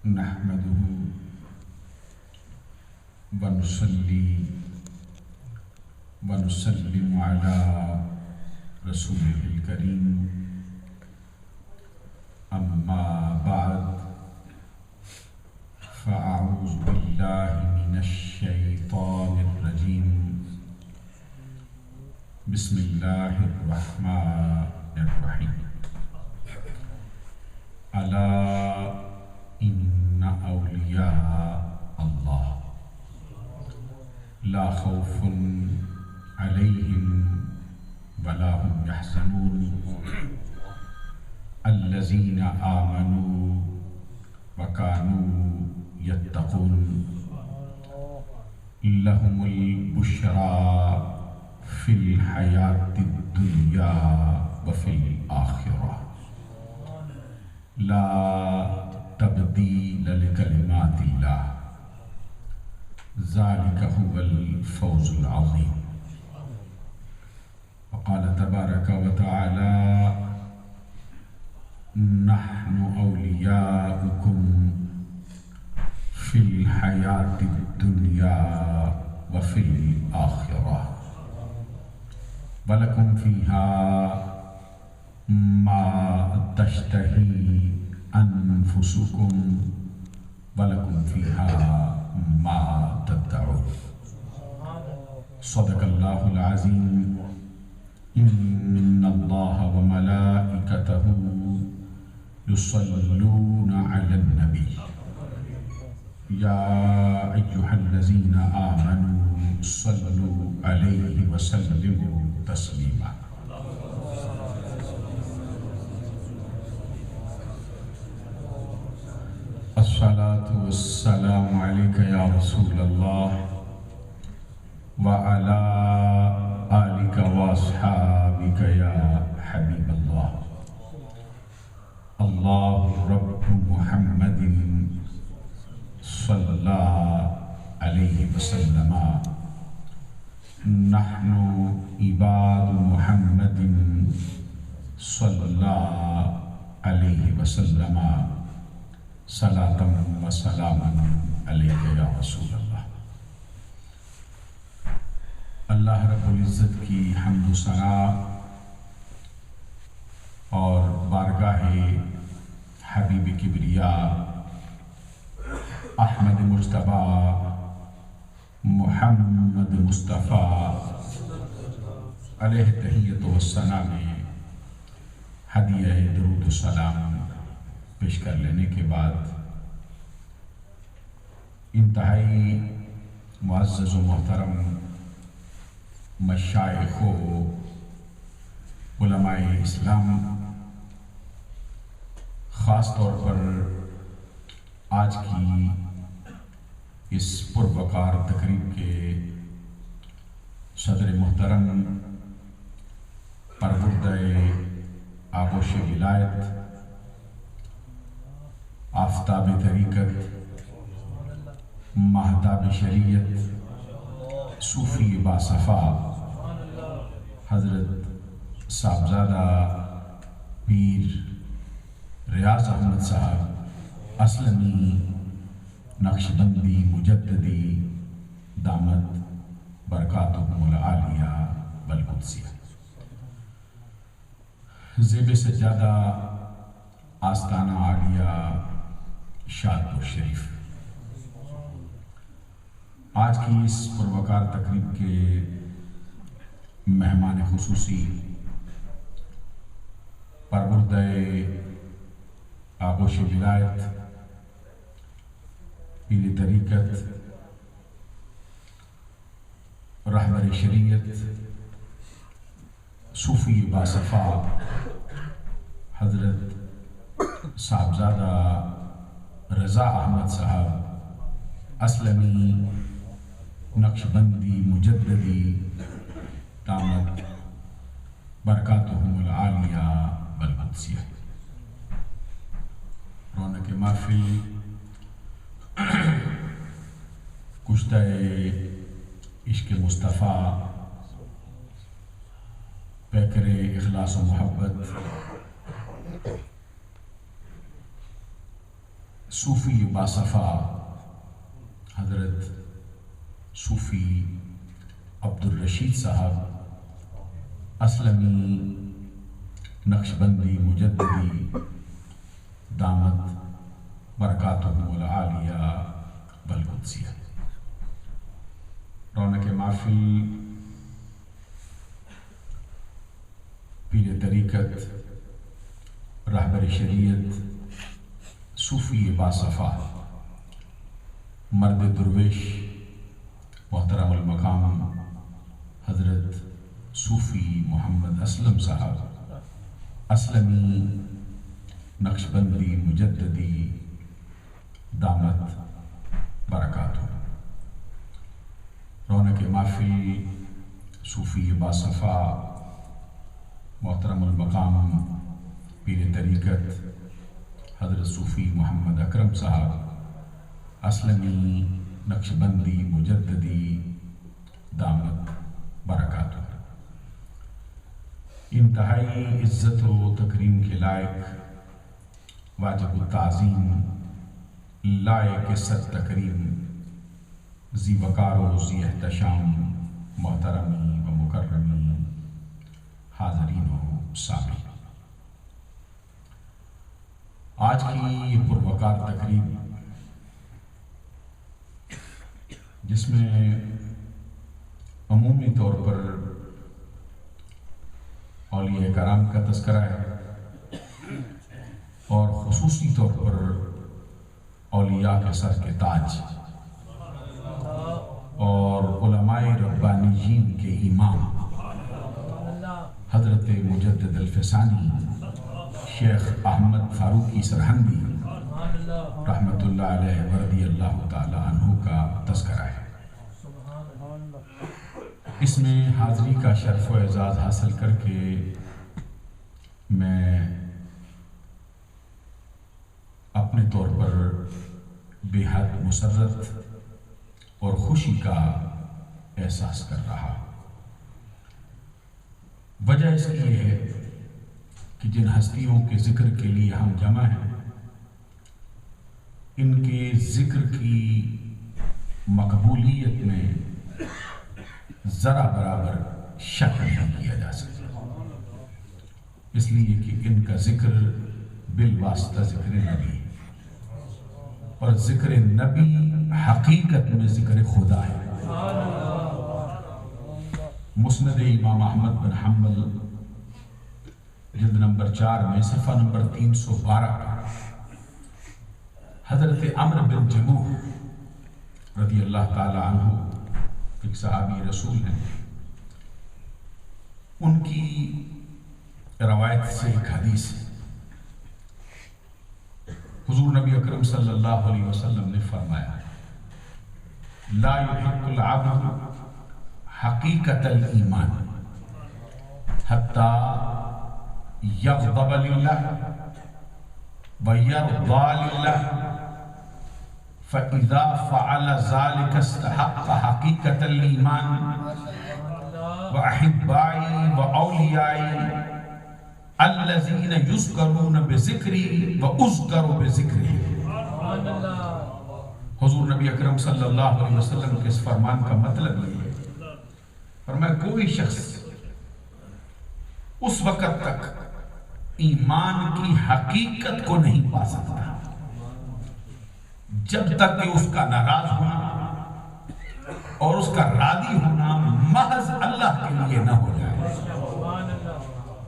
نحمده ونصلي ونسلم على رسوله الكريم أما بعد فأعوذ بالله من الشيطان الرجيم بسم الله الرحمن الرحيم ألا إن أولياء الله لا خوف عليهم ولا هم يحزنون الذين آمنوا وكانوا يتقون لهم البشرى في الحياة الدنيا وفي الآخرة لا تبديل لكلمات الله ذلك هو الفوز العظيم. وقال تبارك وتعالى نحن أولياؤكم في الحياة الدنيا وفي الآخرة ولكم فيها ما تشتهي أنفسكم ولكم فيها ما تدعون. صدق الله العظيم. إن الله وملائكته يصلون على النبي يا أيها الذين آمنوا صلوا عليه وسلموا تسليما. الصلاة والسلام عليك يا رسول الله وعلى آلك وأصحابك يا حبيب الله. الله رب محمد صلى عليه وسلم نحن عباد محمد صلى عليه وسلم صلاة وسلاما عليك يا رسول اللہ. اللہ رب العزت کی حمد و ثنا اور بارگاہ حبیب کبریا احمد مجتبیٰ محمد مصطفیٰ علیہ تحیت و ثنا میں ہدیہ درود و سلام پیش کر لینے کے بعد انتہائی معزز و محترم مشائخ و علماء اسلام، خاص طور پر آج کی اس پروقار تقریب کے صدر محترم پروردہ آغوش ولایت، آفتاب طریقت، مہتاب شریعت، صوفی باصفا حضرت صاحبزادہ پیر ریاض احمد صاحب اسلمی نقشبندی مجددی دامت برکاتہم العالیہ والقدسیہ، زیب سجادہ آستانہ عالیہ شادپور شریف. آج کی اس پروقار تقریب کے مہمان خصوصی پروردہ آغوش ولایت، پیر طریقت، رہبر شریعت، صوفی باصفا حضرت صاحبزادہ رضا احمد صاحب اسلمی نقشبندی مجددی دامت برکاتہم العالیہ والقدسیہ. رونق محفل کشتہ عشق مصطفیٰ، پیکر اخلاص و محبت، صوفی باصفا حضرت صوفی عبدالرشید صاحب اسلمی نقشبندی مجددی دامت برکاتہم العالیہ والقدسیہ، رونق محفل پیر طریقت رہبر شریعت صوفی باصفا مرد درویش محترم المقام حضرت صوفی محمد اسلم صاحب اسلمی نقشبندی مجددی دامت برکاتہ، رونق محفل صوفی باصفا محترم المقام پیر طریقت حضرت صوفی محمد اکرم صاحب اسلمی نقشبندی مجددی دامت برکاتہ، انتہائی عزت و تکریم کے لائق واجب التعظیم لائق صد تکریم ذی وقار و ذی احتشام محترمی و مکرمی حاضرین و سامعین، آج کی یہ پروقار تقریب جس میں عمومی طور پر اولیاء کرام کا تذکرہ ہے اور خصوصی طور پر اولیاء کے سر کے تاج اور علماء ربانیین کے امام حضرت مجدد الفسانی شیخ احمد فاروقی سرہندی رحمۃ اللہ علیہ ورضی اللہ تعالی عنہ کا تذکرہ ہے۔ اس میں حاضری کا شرف و اعزاز حاصل کر کے میں اپنے طور پر بے حد مسرت اور خوشی کا احساس کر رہا۔ وجہ اس کی یہ ہے کہ جن ہستیوں کے ذکر کے لیے ہم جمع ہیں ان کے ذکر کی مقبولیت میں ذرا برابر شک نہیں کیا جا سکتا، اس لیے کہ ان کا ذکر بالواسطہ ذکر نبی، اور ذکر نبی حقیقت میں ذکر خدا ہے۔ مسند امام احمد بن حنبل جلد نمبر 4 میں صفحہ نمبر 312 حضرت عمرو بن جموح رضی اللہ تعالی عنہ ایک صحابی رسول ہیں، ان کی روایت سے ایک حدیث ہے۔ حضور نبی اکرم صلی اللہ علیہ وسلم نے فرمایا لا يحق العبد حقیقت الایمان حتی یغضب للہ ویرضى للہ فإذا فعل ذلك استحق حقیقت الایمان وأحبائی وأولیائی الذین یذکرون بذکری وأذکر بذکری۔ حضور نبی اکرم صلی اللہ علیہ وسلم کے اس فرمان کا مطلب یہ ہے، فرمایا کوئی شخص اس وقت تک ایمان کی حقیقت کو نہیں پا سکتا جب تک کہ اس کا ناراض ہونا اور اس کا راضی ہونا محض اللہ کے لیے نہ ہو جائے،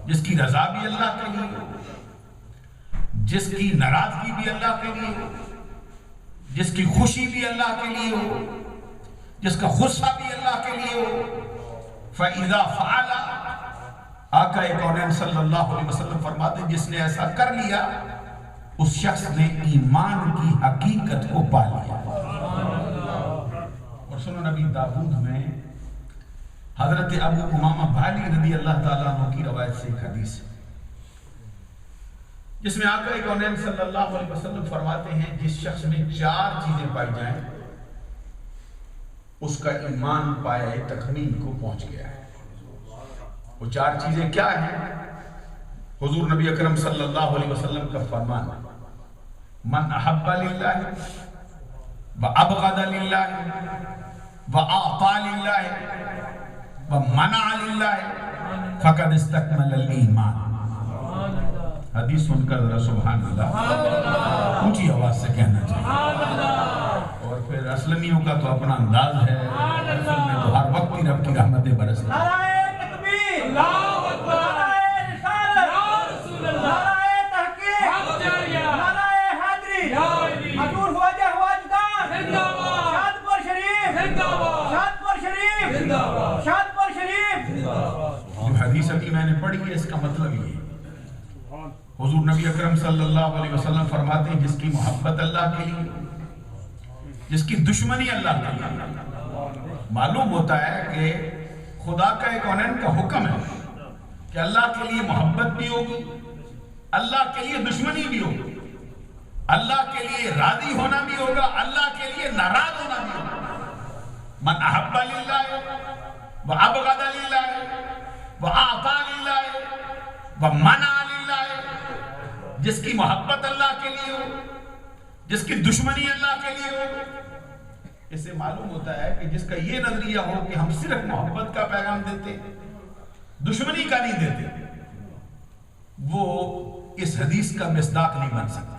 جس کی رضا بھی اللہ کے لیے ہو، جس کی ناراضگی بھی اللہ کے لیے ہو، جس کی خوشی بھی اللہ کے لیے ہو، جس کا غصہ بھی اللہ کے لیے ہو۔ فَإِذَا فَعَلَ، آقا کونین صلی اللہ علیہ وسلم فرماتے ہیں جس نے ایسا کر لیا اس شخص نے ایمان کی حقیقت کو پا لیا۔ اور سنن نبی داؤد میں حضرت ابو امامہ بھالی رضی اللہ تعالیٰ عنہ کی روایت سے ایک حدیث ہے جس میں آقا کونین صلی اللہ علیہ وسلم فرماتے ہیں جس شخص میں 4 چیزیں پائی جائیں اس کا ایمان پائے تکمیل کو پہنچ گیا ہے۔ وہ 4 چیزیں کیا ہیں؟ حضور نبی اکرم صلی اللہ علیہ وسلم کا فرمان من احب للہ وابغض للہ واعطى للہ ومنع للہ فقد استکمل الایمان. حدیث سن کر ذرا سبحان اللہ اونچی آواز سے کہنا چاہیے. اور پھر اسلمیوں کا تو اپنا انداز ہے، اصل میں تو ہر وقت ہی رب کی رحمتیں برستی. نعرہ تکبیر، اللہ اکبر، نعرہ رسالت، یا رسول اللہ، نعرہ تحقیق، حق جاریہ، نعرہ حیدری، حضور خواجہ خواجگان زندہ باد، شادپور شریف زندہ باد، شادپور شریف زندہ باد، شادپور شریف زندہ باد. جو حدیث ابھی میں نے پڑھی ہے اس کا مطلب یہ ہے، حضور نبی اکرم صلی اللہ علیہ وسلم فرماتے ہیں جس کی محبت اللہ کے لیے، جس کی دشمنی اللہ کے لیے. معلوم ہوتا ہے کہ خدا کا ایک کونین کا حکم ہے کہ اللہ کے لیے محبت بھی ہوگی، اللہ کے لیے دشمنی بھی ہوگی، اللہ کے لیے راضی ہونا بھی ہوگا، اللہ کے لیے ناراض ہونا بھی ہوگا. من احب للہ وابغض للہ واعطى للہ ومنع للہ. جس کی محبت اللہ کے لیے ہو، جس کی دشمنی اللہ کے لیے ہو. اس سے معلوم ہوتا ہے کہ جس کا یہ نظریہ ہو کہ ہم صرف محبت کا پیغام دیتے، دشمنی کا نہیں دیتے، وہ اس حدیث کا مصداق نہیں بن سکتا.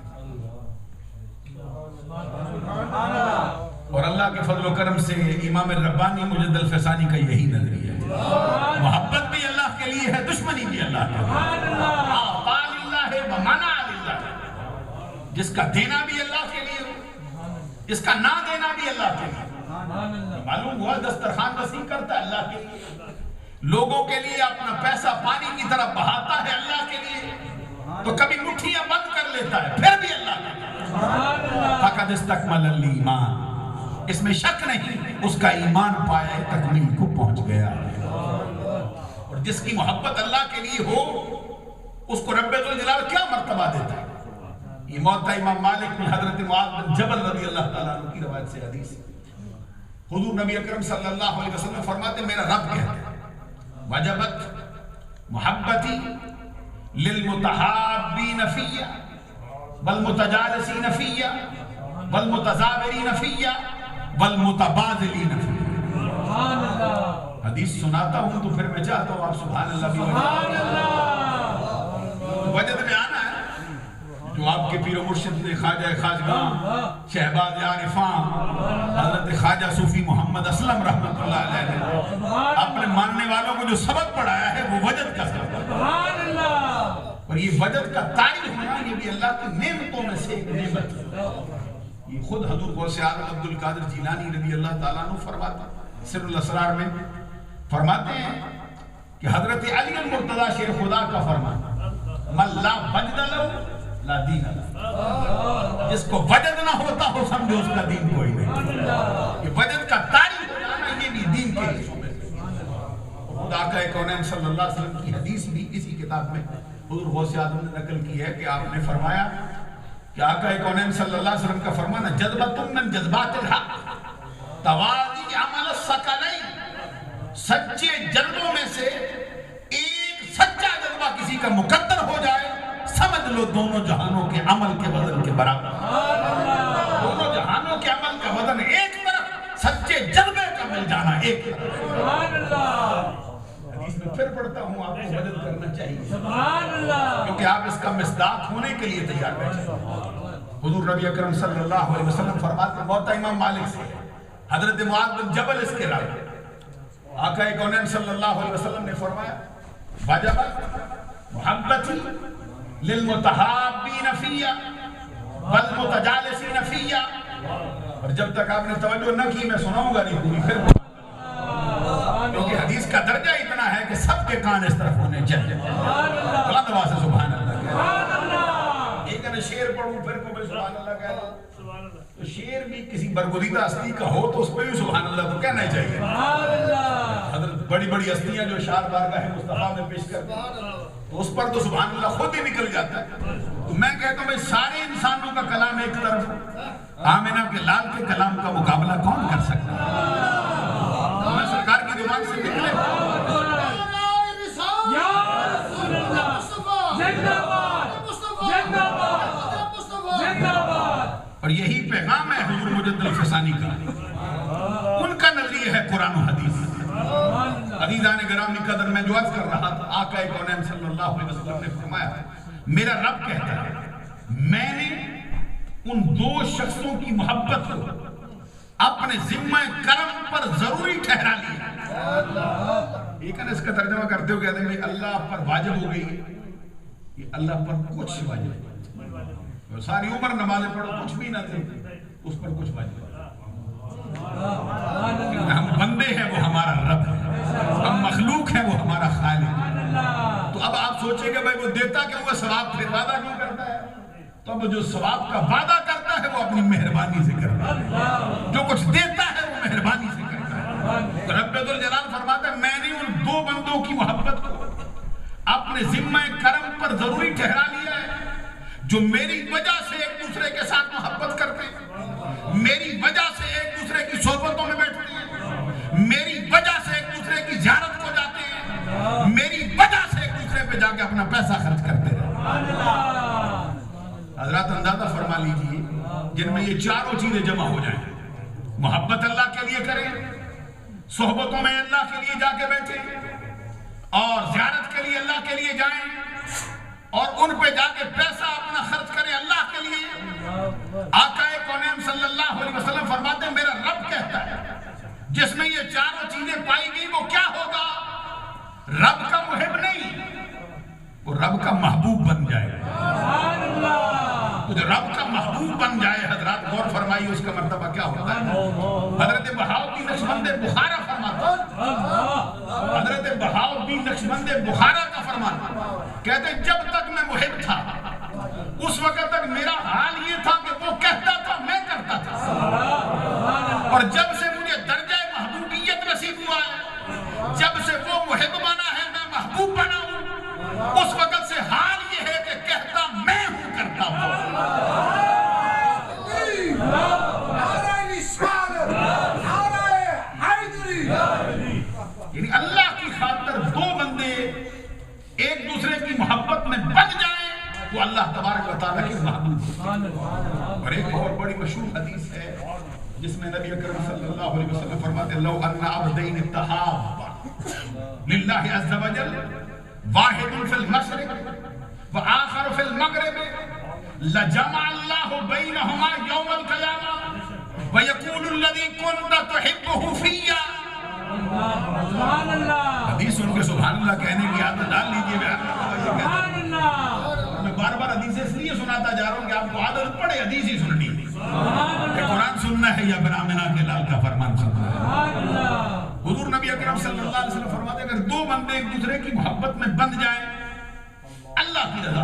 اور اللہ کے فضل و کرم سے امام ربانی مجد الفسانی کا یہی نظریہ ہے. محبت بھی اللہ کے لیے ہے، دشمنی بھی اللہ کے لیے ہے، ومنع للہ. جس کا دینا بھی اللہ کے لیے ہو، جس کا نہ دینا بھی اللہ کے لیے. معلوم ہوا دسترخوان وسیع کرتا ہے اللہ کے لیے، لوگوں کے لیے اپنا پیسہ پانی کی طرف بہاتا ہے اللہ کے لیے، تو کبھی مٹھیاں بند کر لیتا ہے پھر بھی اللہ کے لیے. فقد استکمل الایمان. اس میں شک نہیں، اس کا ایمان پائے تکمیل کو پہنچ گیا. اور جس کی محبت اللہ کے لیے ہو اس کو رب ذوالجلال کیا مرتبہ دیتا ہے. یہ موطا امام مالک میں حضرت معاذ بن جبل رضی اللہ تعالیٰ عنہ کی روایت سے حدیث ہے. حضور نبی اکرم صلی اللہ علیہ وسلم فرماتے ہیں میرا رب کہتا ہے وجبت محبتی للمتحابین فیہ والمتجالسین فیہ والمتزاورین فیہ والمتبادلین فیہ. حدیث سناتا ہوں تو پھر میں چاہتا ہوں آپ سبحان اللہ بھی وجد میں آنا ہے. جو آپ کے پیر و مرشد نے خواجہ خواجگاں شہباز عارفاں حضرت خواجہ صوفی محمد اسلم رحمۃ اللہ علیہ نے اپنے ماننے والوں کو جو سبق پڑھایا ہے وہ وجد کا سبق ہے. اور یہ وجد کا تعریف ہونا یہ بھی اللہ کی نعمتوں میں سے ایک نعمت ہے. یہ خود حضور غوث اعظم عبد القادر جیلانی رضی اللہ تعالیٰ عنہ فرماتے سر الاسرار میں فرماتے ہیں کہ حضرت علی المرتضی شیر خدا کا فرمان من لا وجد لہ لا دین لہ. جس کو وجد نہ ہوتا ہو سمجھو اس کا دین کوئی نہیں. یہ وجد کا تعریف ہو جانا یہ بھی دین کے حصوں میں. خدا کا کونین صلی اللہ علیہ وسلم کی حدیث بھی اسی کتاب میں حضور غوث اعظم نے نقل کی ہے کہ آپ نے فرمایا کہ آقا کونین صلی اللہ علیہ وسلم کا فرمانا جذبۃ من جذبات الحق توازی عمل الثقلین. سچے جذبوں میں سے ایک سچا جذبہ کسی کا مقدر ہو جائے سمجھ لو دونوں جہانوں کے عمل کے وزن کے برابر. دونوں جہانوں کے عمل کا وزن ایک طرف، سچے جذبے کا مل جانا ایک طرف. حدیث میں پھر پڑھتا ہوں آپ کو مدد کرنا چاہیے کیونکہ آپ اس کا مصداق ہونے کے لیے تیار بیٹھے. حضور نبی اکرم صلی اللہ علیہ وسلم فرماتے ہیں موطا امام مالک سے حضرت معاذ بن جبل اس کے راوی آقا کونین صلی اللہ علیہ وسلم نے فرمایا وجبت محبتی للمتحابین فیہ والمتجالسین فیہ. اور جب تک آپ نے توجہ نہ کی میں سناؤں گا نہیں پوری پھر کیونکہ حدیث کا درجہ اتنا ہے کہ سب کے کان اس طرف ہونے چاہیے. بلند آواز سے سبحان اللہ. ایک نے شعر پڑھوں پھر کو میں سبحان اللہ کہہ رہا تو شعر بھی کسی برگزیدہ ہستی کا ہو تو اس پہ بھی سبحان اللہ تو کہنا ہی چاہیے. حضرت بڑی بڑی ہستیاں جو اشعار بارگاہ مصطفیٰ میں پیش کرتے ہیں تو اس پر تو سبحان اللہ خود ہی نکل جاتا ہے. تو میں کہتا ہوں بھائی سارے انسانوں کا کلام ایک طرف، آمنہ کے لال کے کلام کا مقابلہ کون کر سکتا ہے؟ میں سرکار کی زبان سے نکلے زندہ باد زندہ باد زندہ باد اور یہی پیغام ہے حضور مجدد الفسانی کا، ان کا نظریہ ہے قرآن و حدیث۔ عزیزان گرامی قدر، میں جو عرض کر رہا تھا، آقا کونین صلی اللہ علیہ وسلم نے فرمایا میرا رب کہتا ہے میں نے ان دو شخصوں کی محبت کو اپنے ذمہ کرم پر ضروری ٹھہرا لیا۔ ایک اس کا ترجمہ کرتے ہو کہتے ہیں اللہ پر واجب ہو گئی، یہ اللہ پر کچھ واجب ہے، ساری عمر نمازیں پڑھو کچھ بھی نہ تھے، اس پر کچھ واجب ہے۔ ہم بندے ہیں، وہ ہمارا رب ہے، ہم مخلوق ہیں، وہ ہمارا خالق ہے۔ تو اب آپ سوچیں کہ بھائی وہ دیتا کہ وہ ثواب پھر وعدہ کیوں کرتا ہے؟ تو اب جو ثواب کا وعدہ کرتا ہے وہ اپنی مہربانی سے کرتا ہے، جو کچھ دیتا ہے وہ مہربانی سے کرتا ہے۔ تو رب ذوالجلال فرماتا ہے میں نے ان دو بندوں کی محبت کو اپنے ذمہ کرم پر ضروری ٹھہرا لیا ہے، جو میری وجہ سے ایک دوسرے کے ساتھ محبت کرتے ہیں، میری وجہ سے ایک دوسرے کی صحبتوں میں بیٹھتے ہیں، میری وجہ سے ایک دوسرے کی زیارت کو جاتے ہیں، میری وجہ سے ایک دوسرے پہ جا کے اپنا پیسہ خرچ کرتے ہیں۔ حضرات اندازہ فرما لیجئے جن میں یہ چاروں چیزیں جمع ہو جائیں، محبت اللہ کے لیے کریں، صحبتوں میں اللہ کے لیے جا کے بیٹھیں، اور زیارت کے لیے اللہ کے لیے جائیں، اور ان پہ جا کے پیسہ اپنا خرچ کریں اللہ کے لیے۔ آقا کونین صلی اللہ علیہ وسلم فرماتے ہیں میرا رب کہتا ہے جس میں یہ چاروں چیزیں پائی گئی وہ کیا ہوگا؟ رب کا محب نہیں، وہ رب کا محبوب بن جائے۔ تو جو رب کا محبوب بن جائے، حضرات غور فرمائیے اس کا مرتبہ کیا ہوتا ہے۔ حضرت بہاؤالدین نقشبند بخارا فرماتا ہے، حضرت بہاؤالدین نقشبند بخارا کا فرمانا کہتے ہیں جب تک میں محب تھا اس وقت تک میرا حال یہ تھا کہ وہ کہتا تھا میں کرتا تھا، اور جب سے مجھے درجہ محبوبیت نصیب ہوا ہے، جب سے وہ محب بنا ہے میں محبوب بنا ہوں، اس وقت سے حال یہ ہے کہ کہتا میں ہوں کرتا ہوں۔ یعنی اللہ کی خاطر دو بندے ایک دوسرے کی محبت میں بن جائیں تو اللہ تبارک و تعالیٰ کی محبوب۔ اور ایک اور بڑی مشہور حدیث ہے جس میں نبی اکرم صلی اللہ علیہ وسلم فرماتے ہیں لو ان عبدین اتحابا للہ عز وجل واحد فی المشرق وآخر فی المغرب لجمع اللہ بینہما یوم القیامہ ویقول الذی کنت تحبہ فیہ۔ حدیث سن کے سبحان اللہ کہنے کی عادت ڈال لیجئے۔ میں بار بار حدیث اس لیے سناتا جا رہا ہوں کہ آپ کو عادت پڑے حدیث ہی سننی کہ قرآن سننا ہے یا برامنا کے لال کا فرمان سننا ہے۔ حضور نبی اکرم صلی اللہ علیہ وسلم فرماتے ہیں اگر دو بندے ایک دوسرے کی محبت میں بند جائیں اللہ کی رضا،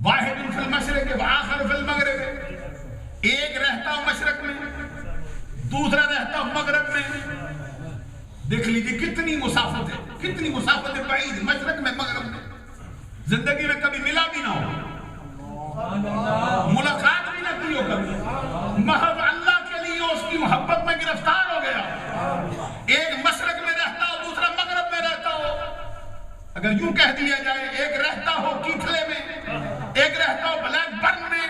واحد فی المشرق وآخر فی المغرب، ایک رہتا ہوں مشرق میں دوسرا رہتا ہوں مغرب میں۔ دیکھ لیجیے کتنی مسافت ہے، کتنی مسافت ہے بعید، مشرق میں مغرب میں، زندگی میں کبھی ملا بھی نہ ہو، ملاقات بھی نہ کی ہو کبھی، محض اللہ کے لیے اس کی محبت میں گرفتار ہو گیا۔ ایک مشرق میں رہتا ہو دوسرا مغرب میں رہتا ہو، اگر یوں کہہ دیا جائے ایک رہتا ہو کیتھلے میں، ایک رہتا ہو بلیک برن میں،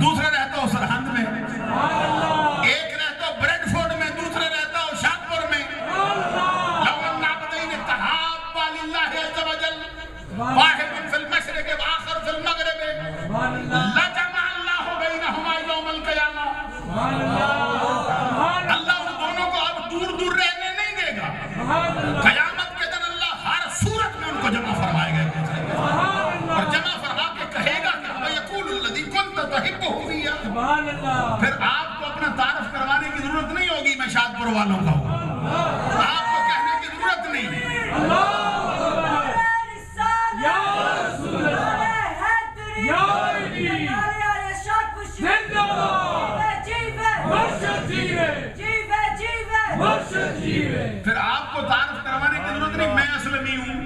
دوسرا رہتا ہو سرہند میں، ایک رہتا ہو بریڈ فورڈ میں، دوسرا رہتا ہو شاہپور میں۔ لو ان عبدین اتحابا للہ عز وجل واحد فی المشرق وآخر فی المغرب لجمع اللہ بینہما یوم القیامہ۔ اللہ ان دونوں کو اب دور دور رہنے نہیں دے گا، قیامت کے دن اللہ ہر صورت میں ان کو جمع فرمائے گا، اور جمع فرما کے کہے گا کہ وَيَقُولُ الَّذِي كُنْتَ تُحِبُّهُ فِيَّ۔ پھر آپ کو اپنا تعارف کروانے کی ضرورت نہیں ہوگی میں شادپور والوں کا ہوں، آپ کو کہنے کی ضرورت نہیں۔ پھر آپ کو تعارف کروانے کی ضرورت نہیں، میں اسلمی ہوں،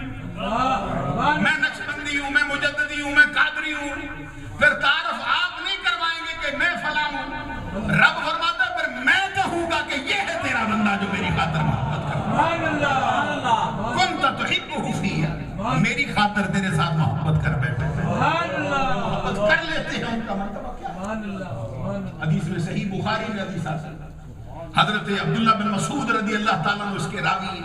میں نقشبندی ہوں، میں مجددی ہوں، میں قادری ہوں۔ پھر تعارف آپ نہیں کروائیں گے کہ میں فلاں ہوں، رب فرماتا ہے پھر میں کہوں گا کہ یہ ہے تیرا بندہ جو میری خاطر محبت کرتا ہے، کنت تحبہ فیہ، میری خاطر تیرے ساتھ محبت کر بیٹھے، محبت کر لیتے کہتے ہیں ان کا مرتبہ کیا ہے؟ حدیث میں صحیح بخاری میں حدیث آتی ہے، حضرت عبداللہ بن مسعود رضی اللہ تعالیٰ عنہ اس کے راوی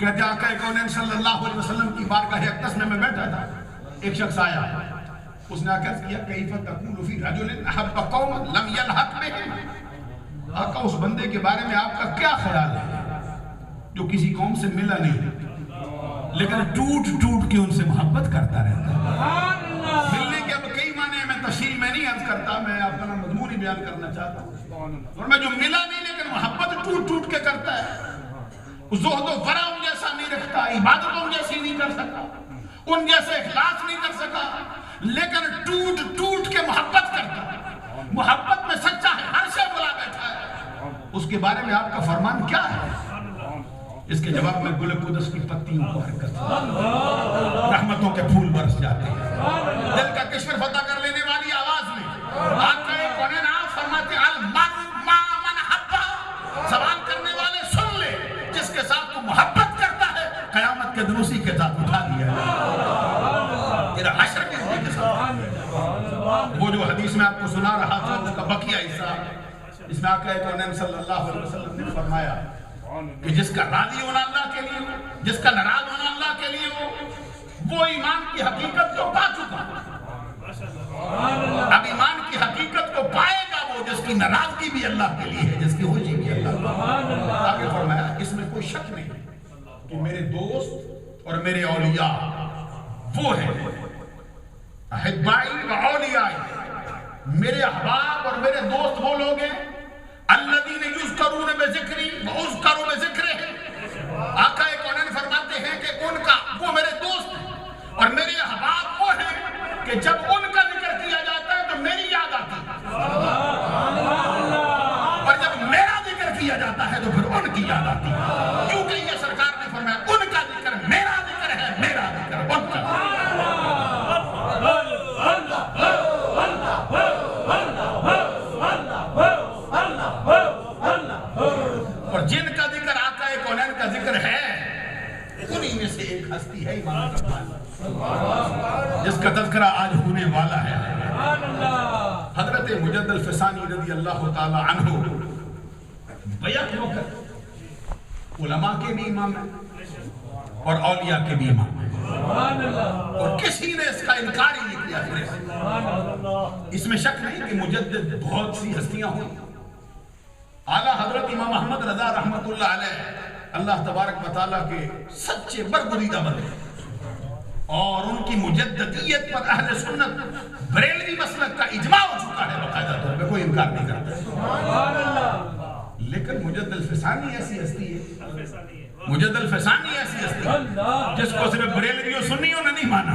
کہتے ہیں آقا کونین صلی اللہ علیہ وسلم کی بارگاہ اقدس میں بیٹھا تھا، ایک شخص آیا، اس نے آکر کیا کیف تقول فی رجل احب قوما لم یلحق بهم، آقا اس بندے کے بارے میں آپ کا کیا خیال ہے جو کسی قوم سے ملا نہیں لیکن ٹوٹ ٹوٹ کے ان سے محبت کرتا رہتا ہے؟ ملنے کے اب کئی معنی میں تفصیل میں نہیں عرض کرتا، میں اپنا مضمون ہی بیان کرنا چاہتا ہوں، اور میں جو ملا نہیں لیکن محبت ٹوٹ ٹوٹ کے کرتا ہے، زہد و ورع ان جیسا نہیں رکھتا، عبادت ان جیسی نہیں کر سکا، ان جیسے اخلاص نہیں کر سکا، لیکن ٹوٹ ٹوٹ کے محبت کرتا ہے، محبت میں سچا ہے، ہر سے بلا بیٹھا ہے، اس کے بارے میں آپ کا فرمان کیا ہے؟ اس کے جواب میں گل قدس کی پتیوں کو حرکت، رحمتوں کے پھول برس جاتے ہیں، دل کا کشمر فتح کر لینے والی آواز میں آقا کونین آپ فرماتے ہیں المرء مع من حبہ، سوال کرنے والے سن لے، جس کے ساتھ تو محبت کرتا ہے قیامت کے دن اسی کے ساتھ اٹھا دیا ہے، تیرا حشر کے اسی کے ساتھ۔ وہ جو حدیث میں آپ کو سنا رہا تھا اس کا بقیہ حصہ، اس میں آقا کونین صلی اللہ علیہ وسلم نے فرمایا کہ جس کا راضی ہونا اللہ کے لیے ہو، جس کا ناراض ہونا اللہ کے لیے ہو، وہ ایمان کی حقیقت کو پا چکا، اب ایمان کی حقیقت کو پائے گا وہ جس کی ناراضگی بھی اللہ کے لیے ہے، جس کی خوشی بھی اللہ کے لیے۔ آگے فرمایا اس میں کوئی شک نہیں کہ میرے دوست اور میرے اولیاء وہ ہیں، احبائی و اولیائی، میرے احباب اور میرے دوست وہ لوگ ہیں الذین یذکرون بذکری واذکر بذکرہ، آقا کونین فرماتے ہیں کہ ان کا وہ میرے دوست ہیں اور میرے احباب وہ ہیں کہ جب ان کا ذکر کیا جاتا ہے تو میری یاد آتی ہے، اور جب میرا ذکر کیا جاتا ہے تو پھر ان کی یاد آتی ہے، کیونکہ یہ سرکار نے فرمایا ان کا ذکر میرا ذکر ہے، میرا ذکر ان کا ذکر۔ اور جن کا ذکر آقا کونین کا ذکر ہے انہی میں سے ایک ہستی ہے امام ربانی، جس کا تذکرہ آج ہونے والا ہے، حضرت مجد الفسانی رضی اللہ تعالی عنہ، بیعت ہو کر علماء کے بھی امام ہیں اور اولیاء کے بھی امام ہیں، اور کسی نے اس کا انکار ہی نہیں کیا۔ اس میں شک نہیں کہ مجدد بہت سی ہستیاں ہوئی، اعلیٰ حضرت امام احمد رضا رحمت اللہ علیہ اللہ تبارک و تعالیٰ کے سچے برگزیدہ بندے، اور ان کی مجددیت پر اہل سنت بریلوی مسلک کا اجماع ہو چکا ہے، باقاعدہ طور پہ کوئی انکار نہیں کرتا، لیکن مجد الفسانی ایسی ہستی ہے، مجد الفسانی ایسی ہستی ہے جس کو صرف بریلویوں سنیوں نے نہیں مانا،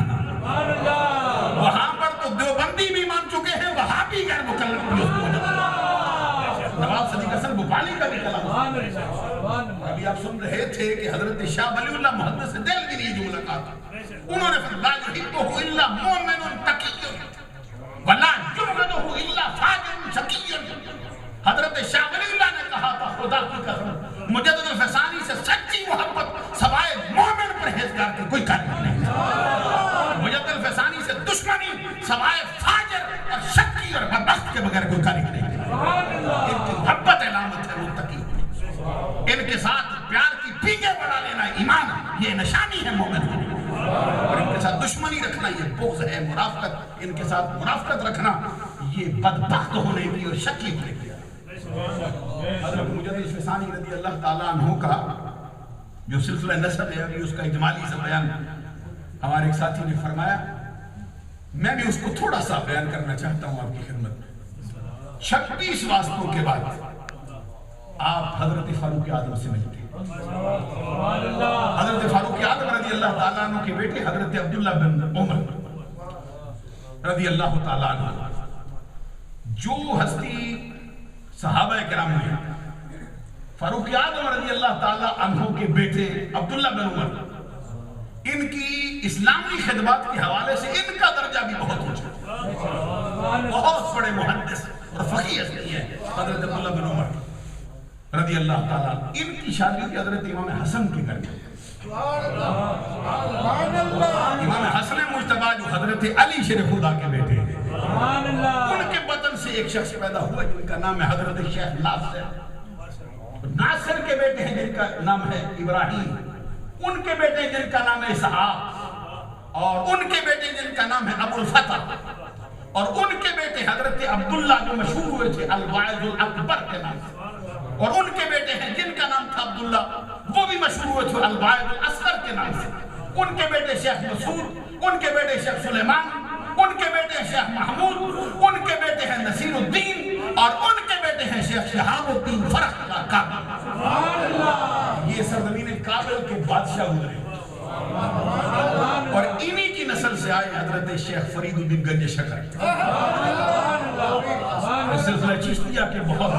وہاں پر تو دیوبندی بھی مان چکے ہیں، وہاں بھی غیر مکلف بھی اس کو نواب صدیق حسن بھوپالی کا بھی کلام۔ ابھی آپ سن رہے تھے کہ حضرت شاہ ولی اللہ محدث دہلوی نے یہ جملہ کہا، انہوں نے فرمایا لا یحبہ الا مومن تقی ولا یبغضہ الا فاجر شقی۔ حضرت شاہ ولی اللہ نے کہا تھا خدا کی قسم مجدد الفسانی سے سچی محبت سوائے مومن پرہیزگار کے کوئی کاری نہیں، مجدد الفسانی سے دشمنی سوائے فاجر اور شقی اور بدبخت کے بغیر کوئی کاری نہیں۔ ان کی محبت علامت ہے متقی ہونے، ان کے ساتھ پیار کی پیگے بڑھا لینا ایمان، یہ نشانی ہے مومن ہونے، اور ان کے ساتھ دشمنی رکھنا یہ بغض ہے، مرافقت، ان کے ساتھ مرافقت رکھنا یہ بدبخت ہونے کی اور شقی ہونے کی۔ حضرت مجد الفسانی رضی اللہ تعالیٰ عنہ کا جو سلسلہ نسب ہے ابھی اس کا اجمالی سا بیان ہمارے ایک ساتھی نے فرمایا، میں بھی اس کو تھوڑا سا بیان کرنا چاہتا ہوں آپ کی خدمت میں۔ 36 واسطوں کے بعد آپ حضرت فاروق اعظم سے ملتے ہیں، حضرت فاروق اعظم رضی اللہ تعالیٰ عنہ کے بیٹے حضرت عبداللہ بن عمر رضی اللہ تعالیٰ عنہ، جو ہستی صحابہ کرام میں فاروق اعظم رضی اللہ تعالیٰ عنہ کے بیٹے عبداللہ بن عمر، ان کی اسلامی خدمات کے حوالے سے ان کا درجہ بھی بہت اونچا، بہت بڑے محدث اور فقیہ ہستی ہے حضرت عبداللہ بن عمر رضی اللہ تعالیٰ۔ ان کی شادی حضرت امام حسن کے گھر میں، امام حسن مجتبی جو حضرت علی شریف خدا کے بیٹے ہیں، ان کے بدن سے ایک شخص پیدا ہوا جن کا نام ہے حضرت شیخ ناصر۔ ناصر کے بیٹے ہیں جن کا نام ہے ابراہیم، ان کے بیٹے جن کا نام ہے اسحاق، اور ان کے بیٹے جن کا نام ہے ابو الفتح، اور ان کے بیٹے حضرت عبداللہ جو مشہور ہوئے تھے الواعظ الاکبر کے نام سے، اور ان کے بیٹے ہیں جن کا نام تھا عبداللہ وہ بھی مشہور ہوئے تھے الواعظ الاصغر کے نام سے، ان کے بیٹے شیخ مسعود، ان کے بیٹے شیخ سلیمان، ان کے بیٹے شیخ محمود، ان کے بیٹے ہیں نصیر الدین، اور ان کے بیٹے ہیں شیخ شہاب الدین فرخ اللہ کابل۔ یہ سرزمین کابل کے بادشاہ گزرے، اور انہی کی نسل سے آئے حضرت شیخ فرید الدین گنج شکر۔ سلسلہ چشتیہ کے بہت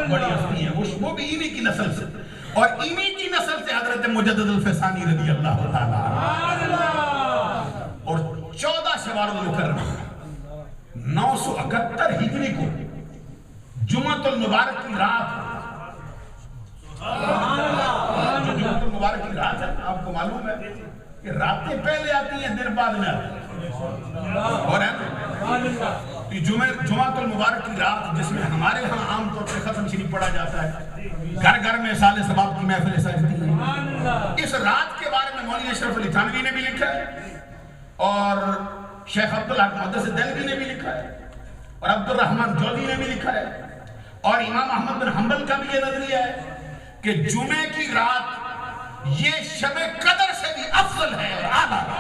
بڑی ہستی ہیں، وہ بھی انہی کی نسل سے، اور انہی کی نسل سے حضرت مجدد الفسانی رضی اللہ تعالیٰ عنہ۔ اور 14 شوال المکرم 971 ہجری کو جمعۃ المبارک کی رات، جو جمعۃ المبارک کی رات ہے آپ کو معلوم ہے کہ راتیں پہلے آتی ہیں دن بعد میں آتی ہیں، اور ہے نا جمعۃ المبارک کی رات جس میں ہمارے ہاں عام طور پہ ختم شریف پڑھا جاتا ہے، گھر گھر میں سال ثواب کی محفلیں سجتی ہیں۔ اس رات کے بارے میں مولوی اشرف علی تھانوی نے بھی لکھا ہے، اور شیخ عبداللہ محدث دہلوی نے بھی لکھا ہے، اور عبد الرحمن جوزی نے بھی لکھا ہے، اور امام احمد بن حنبل کا بھی یہ نظریہ ہے کہ جمعے کی رات یہ شب قدر سے بھی افضل ہے اور اعلیٰ ہے،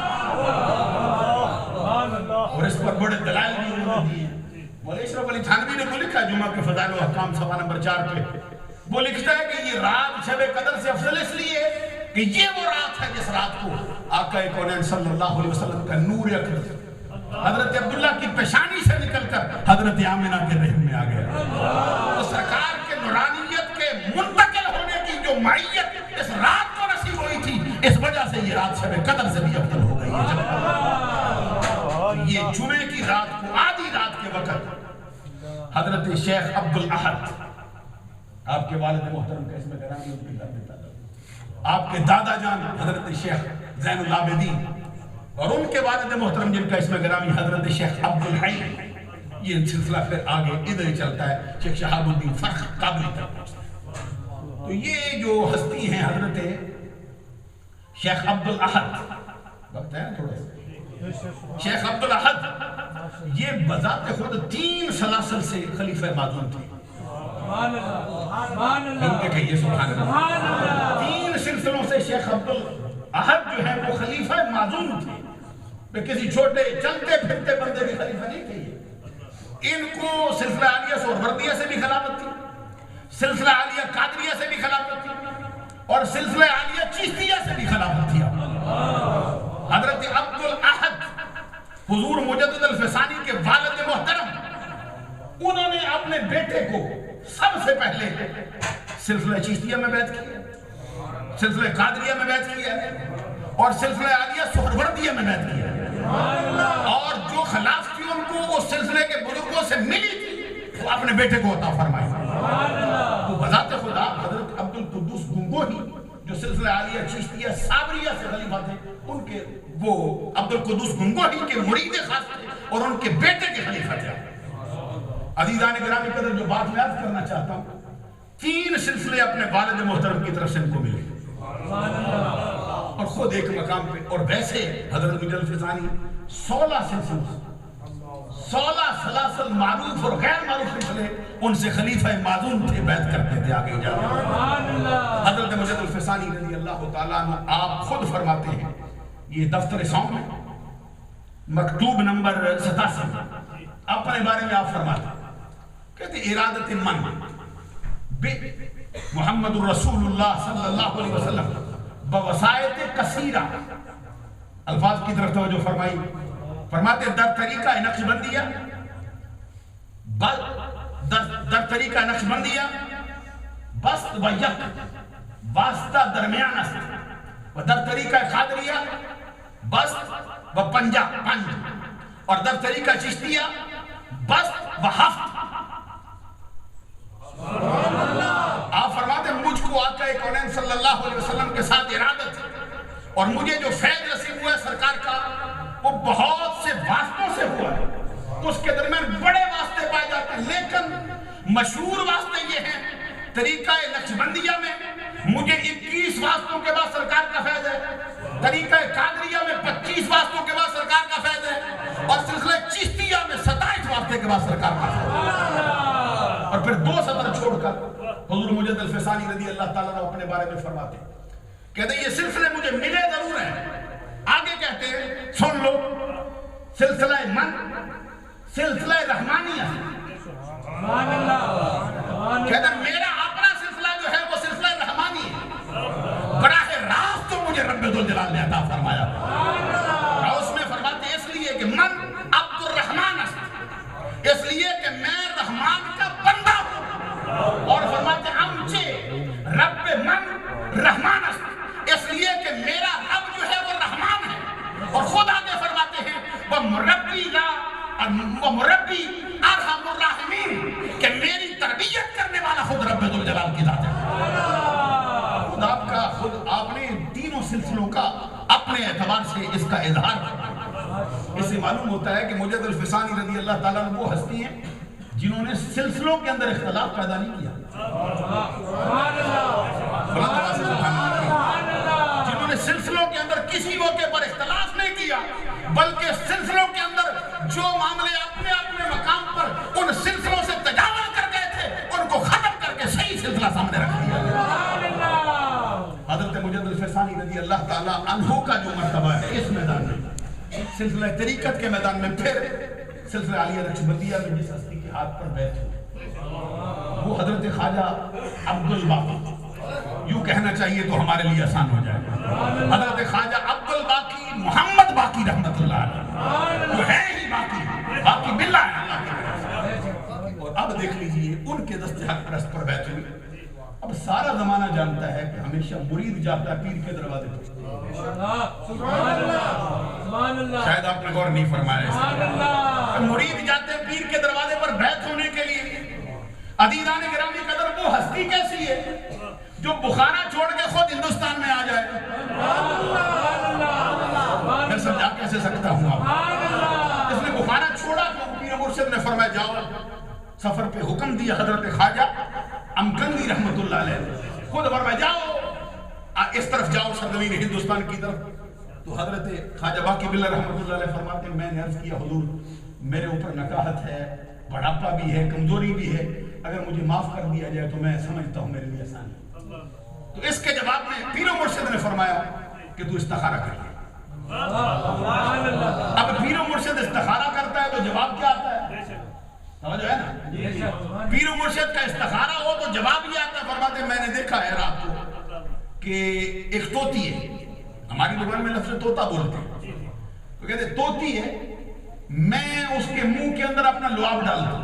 اور اس پر بڑے دلائل بھی انہوں نے دیے۔ مولوی اشرف علی تھانوی نے وہ لکھا ہے جمعہ کے فضائل و احکام صفحہ نمبر 4 پہ، وہ لکھتا ہے کہ یہ رات شب قدر سے افضل اس لیے کہ یہ وہ رات ہے جس رات کو آقا کونین صلی اللہ علیہ وسلم کا نور اقدس حضرت عبداللہ کی پیشانی سے نکل کر حضرت آمنہ کے رحم میں آ گیا۔ تو سرکار کے نورانیت کے منتقل ہونے کی جو معیت اس رات کو نصیب ہوئی تھی، اس وجہ سے یہ رات شب قدر سے بھی افضل ہو گئی ہے۔ یہ جمعے کی رات کو آدھی رات کے وقت حضرت شیخ عبد الاحد، آپ کے والد محترم کا اسم گرامی ان کی لابد آپ کے دادا جان حضرت شیخ زین العابدین، اور ان کے والد محترم جن کا اسم گرامی حضرت شیخ عبد الحی، یہ سلسلہ پھر آگے ادھر ہی چلتا ہے شیخ شہاب الدین فرخ قابلی تک۔ تو یہ جو ہستی ہیں حضرت شیخ عبد الاحد، وقت ہے تھوڑا سا، شیخ عبد الاحد یہ بذات خود 3 سلاسل سے خلیفہ معزون تھے۔ کہیے سبحان اللہ۔ 3 سلسلوں سے شیخ عبد الاحد جو ہے وہ خلیفہ معزون تھے، کسی چھوٹے چلتے پھرتے بندے بھی خلیفہ نہیں تھے۔ ان کو سلسلہ عالیہ سہروردیہ سے بھی خلافت تھی، سلسلہ عالیہ قادریہ سے بھی خلافت تھی، اور سلسلہ عالیہ چشتیہ سے بھی خلافت تھی۔ حضرت عبد الاحد حضور مجدد الفسانی کے والد محترم، انہوں نے اپنے بیٹے کو سب سے پہلے سلسلہ چشتیہ میں بیعت کیا، سلسلہ قادریہ میں بیعت کیا، اور سلسلہ عالیہ سہروردیہ میں بیعت کیا، اور جو خلافت تھی ان کو اس سلسلے کے بزرگوں سے ملی تھی وہ اپنے بیٹے کو عطا فرمائی۔ تو بذات خدا حضرت عبد القدوس گنگوہی جو سلسلہ عالیہ چشتیہ صابریہ سے خلیفہ تھے، ان کے وہ عبد القدوس گنگوہی کے مرید خاص تھے اور ان کے بیٹے کے خلیفہ تھے۔ عزیزان گرامی قدر جو بات میں عرض کرنا چاہتا ہوں، 3 سلسلے اپنے والد محترم کی طرف سے ان کو ملے، اور خود ایک مقام پہ، اور ویسے حضرت مجدد الفسانی 16 سلسلے، 16 سلاسل معروف اور غیر معروف سلسلے ان سے خلیفہ معزون تھے، بیعت کرتے تھے آگے جا رہے۔ حضرت مجدد الفسانی رضی اللہ تعالیٰ عنہ آپ خود فرماتے ہیں، یہ دفتر سوم میں مکتوب نمبر 87 اپنے بارے میں آپ فرماتے ہیں، کہتے ارادت من محمد الرسول اللہ صلی اللہ علیہ وسلم بوسائط کثیرہ، الفاظ کی طرف توجہ فرمائی، فرماتے در طریقہ نقشبندیہ، در طریقہ نقشبندیہ بست و یک واسطہ درمیان است، و در طریقہ قادریہ بست و پنجہ پنج، اور در طریقہ چشتیہ بست و ہفت۔ آپ فرماتے ہیں مجھ کو آقا کونین صلی اللہ علیہ وسلم کے ساتھ ارادت ہے، اور مجھے جو فیض نصیب ہوا ہے سرکار کا وہ بہت سے واسطوں سے ہوا ہے، اس کے بعد سرکار کا اور پھر 2 سطر چھوڑ کر حضور مجد الفسانی رضی اللہ تعالیٰ عنہ اپنے بارے میں فرماتے ہیں، کہتے ہیں یہ سلسلے مجھے ملے ضرور ہیں، آگے کہتے ہیں سن لو، سلسلہ من، سلسلہ رحمانیہ، کہتے ہیں میرا اپنا سلسلہ جو ہے وہ سلسلہ رحمانی ہے، براہ راست تو مجھے رب ذوالجلال نے عطا فرمایا، اور اس میں فرماتے ہیں اس لیے کہ من عبد الرحمن است، اس لیے کہ میں رحمان کا بندہ ہوں، اور فرماتے ہیں امچے رب من رحمان است، اس لیے کہ میرا رب جو ہے وہ رحمان ہے، اور خود آگے فرماتے ہیں وہ مربی ارحم الراحمین، کہ میری تربیت کرنے والا خود رب ذوالجلال کی ذات ہے، خود آپ نے تینوں سلسلوں کا اپنے اعتبار سے اس کا اظہار کیا۔ اس سے معلوم ہوتا ہے کہ مجد الفسانی رضی اللہ تعالیٰ عنہ وہ ہستی ہیں جنہوں نے سلسلوں کے اندر اختلاف پیدا نہیں کیا، جنہوں نے سلسلوں کے اندر کسی موقع پر اختلاف نہیں کیا، بلکہ سلسلوں کے اندر جو معاملے اپنے اپنے مقام پر ان سلسلوں سے تجاوز کر گئے تھے ان کو ختم کر کے صحیح سلسلہ سامنے رکھ دیا۔ حضرت مجد الفسانی رضی اللہ تعالیٰ عنہ کا جو مرتبہ ہے اس میدان میں، سلسلہ طریقت کے میدان میں، پھر سلسلہ عالیہ نقشبندیہ میں جس ہستی کے ہاتھ پر بیعت ہوئی وہ حضرت خواجہ عبد الباقی، یوں کہنا چاہیے تو ہمارے لیے آسان ہو جائے گا، حضرت خواجہ عبد الباقی محمد باقی رحمت اللہ علیہ، جو ہے ہی باقی، باقی باللہ ہے اللہ کے۔ اور اب دیکھ لیجئے ان کے دست حق پرست پر بیعت ہوئی۔ اب سارا زمانہ جانتا ہے کہ ہمیشہ مرید جاتا ہے پیر کے دروازے پر، شاید آپ نے غور نہیں فرمایا، مرید جاتے ہیں پیر کے دروازے پر بیعت ہونے کے لیے۔ عزیزان گرامی قدر وہ ہستی کیسی ہے جو بخارا چھوڑ کے خود ہندوستان میں آ جائے؟ میں سمجھا کیسے سکتا ہوں آپ؟ اس نے بخارا چھوڑا تو پیر مرشد نے فرمایا جاؤ، سفر پہ حکم دیا حضرت خواجہ امکندی رحمت اللہ علیہ، خود فرمایا جاؤ اس طرف جاؤ سرزمین ہندوستان کی طرف۔ تو حضرت خواجہ باقی باللہ رحمت اللہ علیہ فرماتے ہیں میں نے عرض کیا حضور میرے اوپر نکاحت ہے، بڑھاپا بھی ہے، کمزوری بھی ہے، اگر مجھے معاف کر دیا جائے تو میں سمجھتا ہوں میرے لیے آسان ہے۔ تو اس کے جواب میں پیر و مرشد نے فرمایا کہ تو استخارہ کر لے۔ اب پیر و مرشد استخارہ کرتا ہے تو جواب کیا آتا ہے؟ سمجھو ہے نا، پیر و مرشد کا استخارہ ہو تو جواب یہ آتا ہے، فرماتے ہیں میں نے دیکھا ہے رات کو کہ ایک طوطی ہے، ہماری زبان میں لفظ طوطا بولتے ہیں، تو کہتے ہیں طوطی ہے، میں اس کے منہ کے اندر اپنا لعاب ڈالتا ہوں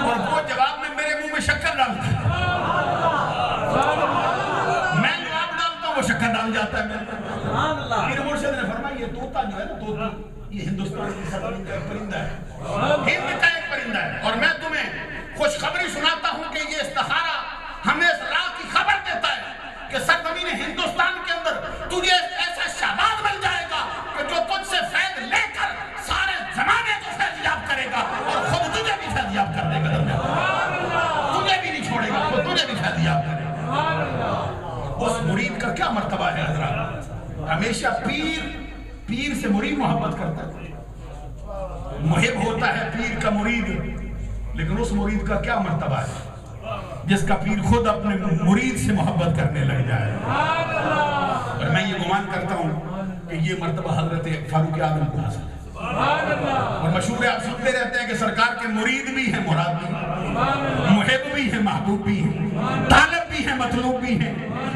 اور وہ جواب میں میرے منہ میں شکر ڈالتا ہے، میں لعاب ڈالتا ہوں وہ شکر ڈال جاتا ہے۔ پیر مرشد نے فرمایا یہ طوطا جو ہے نا، طوطی یہ ہندوستان کی سرزمین کا ایک پرندہ ہے، ہند کا ایک پرندہ ہے، اور میں تمہیں خوشخبری سناتا ہوں کہ یہ استخارہ ہمیں اس راہ کی خبر دیتا ہے کہ سرزمین ہندوستان کے اندر تجھے ایسا شہباز مل جائے گا کہ جو تجھ سے فیض لے کر سارے زمانے کو فیض یاب کرے گا اور خود تجھے بھی فیض یاب کر دے گا، تجھے بھی نہیں چھوڑے گا، خود تجھے بھی فیض یاب کرے گا۔ اس مرید کا کیا مرتبہ ہے حضرات؟ ہمیشہ پیر سے مرید محبت کرتا ہے، محب ہوتا ہے پیر کا مرید، لیکن اس مرید کا کیا مرتبہ ہے جس کا پیر خود اپنے مرید سے محبت کرنے لگ جائے؟ اور میں یہ گمان کرتا ہوں کہ یہ مرتبہ حضرت فاروق اعظم کو حاصل ہے، اور مشہور ہے آپ سنتے رہتے ہیں کہ سرکار کے مرید بھی ہیں، مراد بھی ہیں، محب بھی ہیں، محبوب بھی ہیں، طالب بھی ہیں، مطلوب بھی ہیں،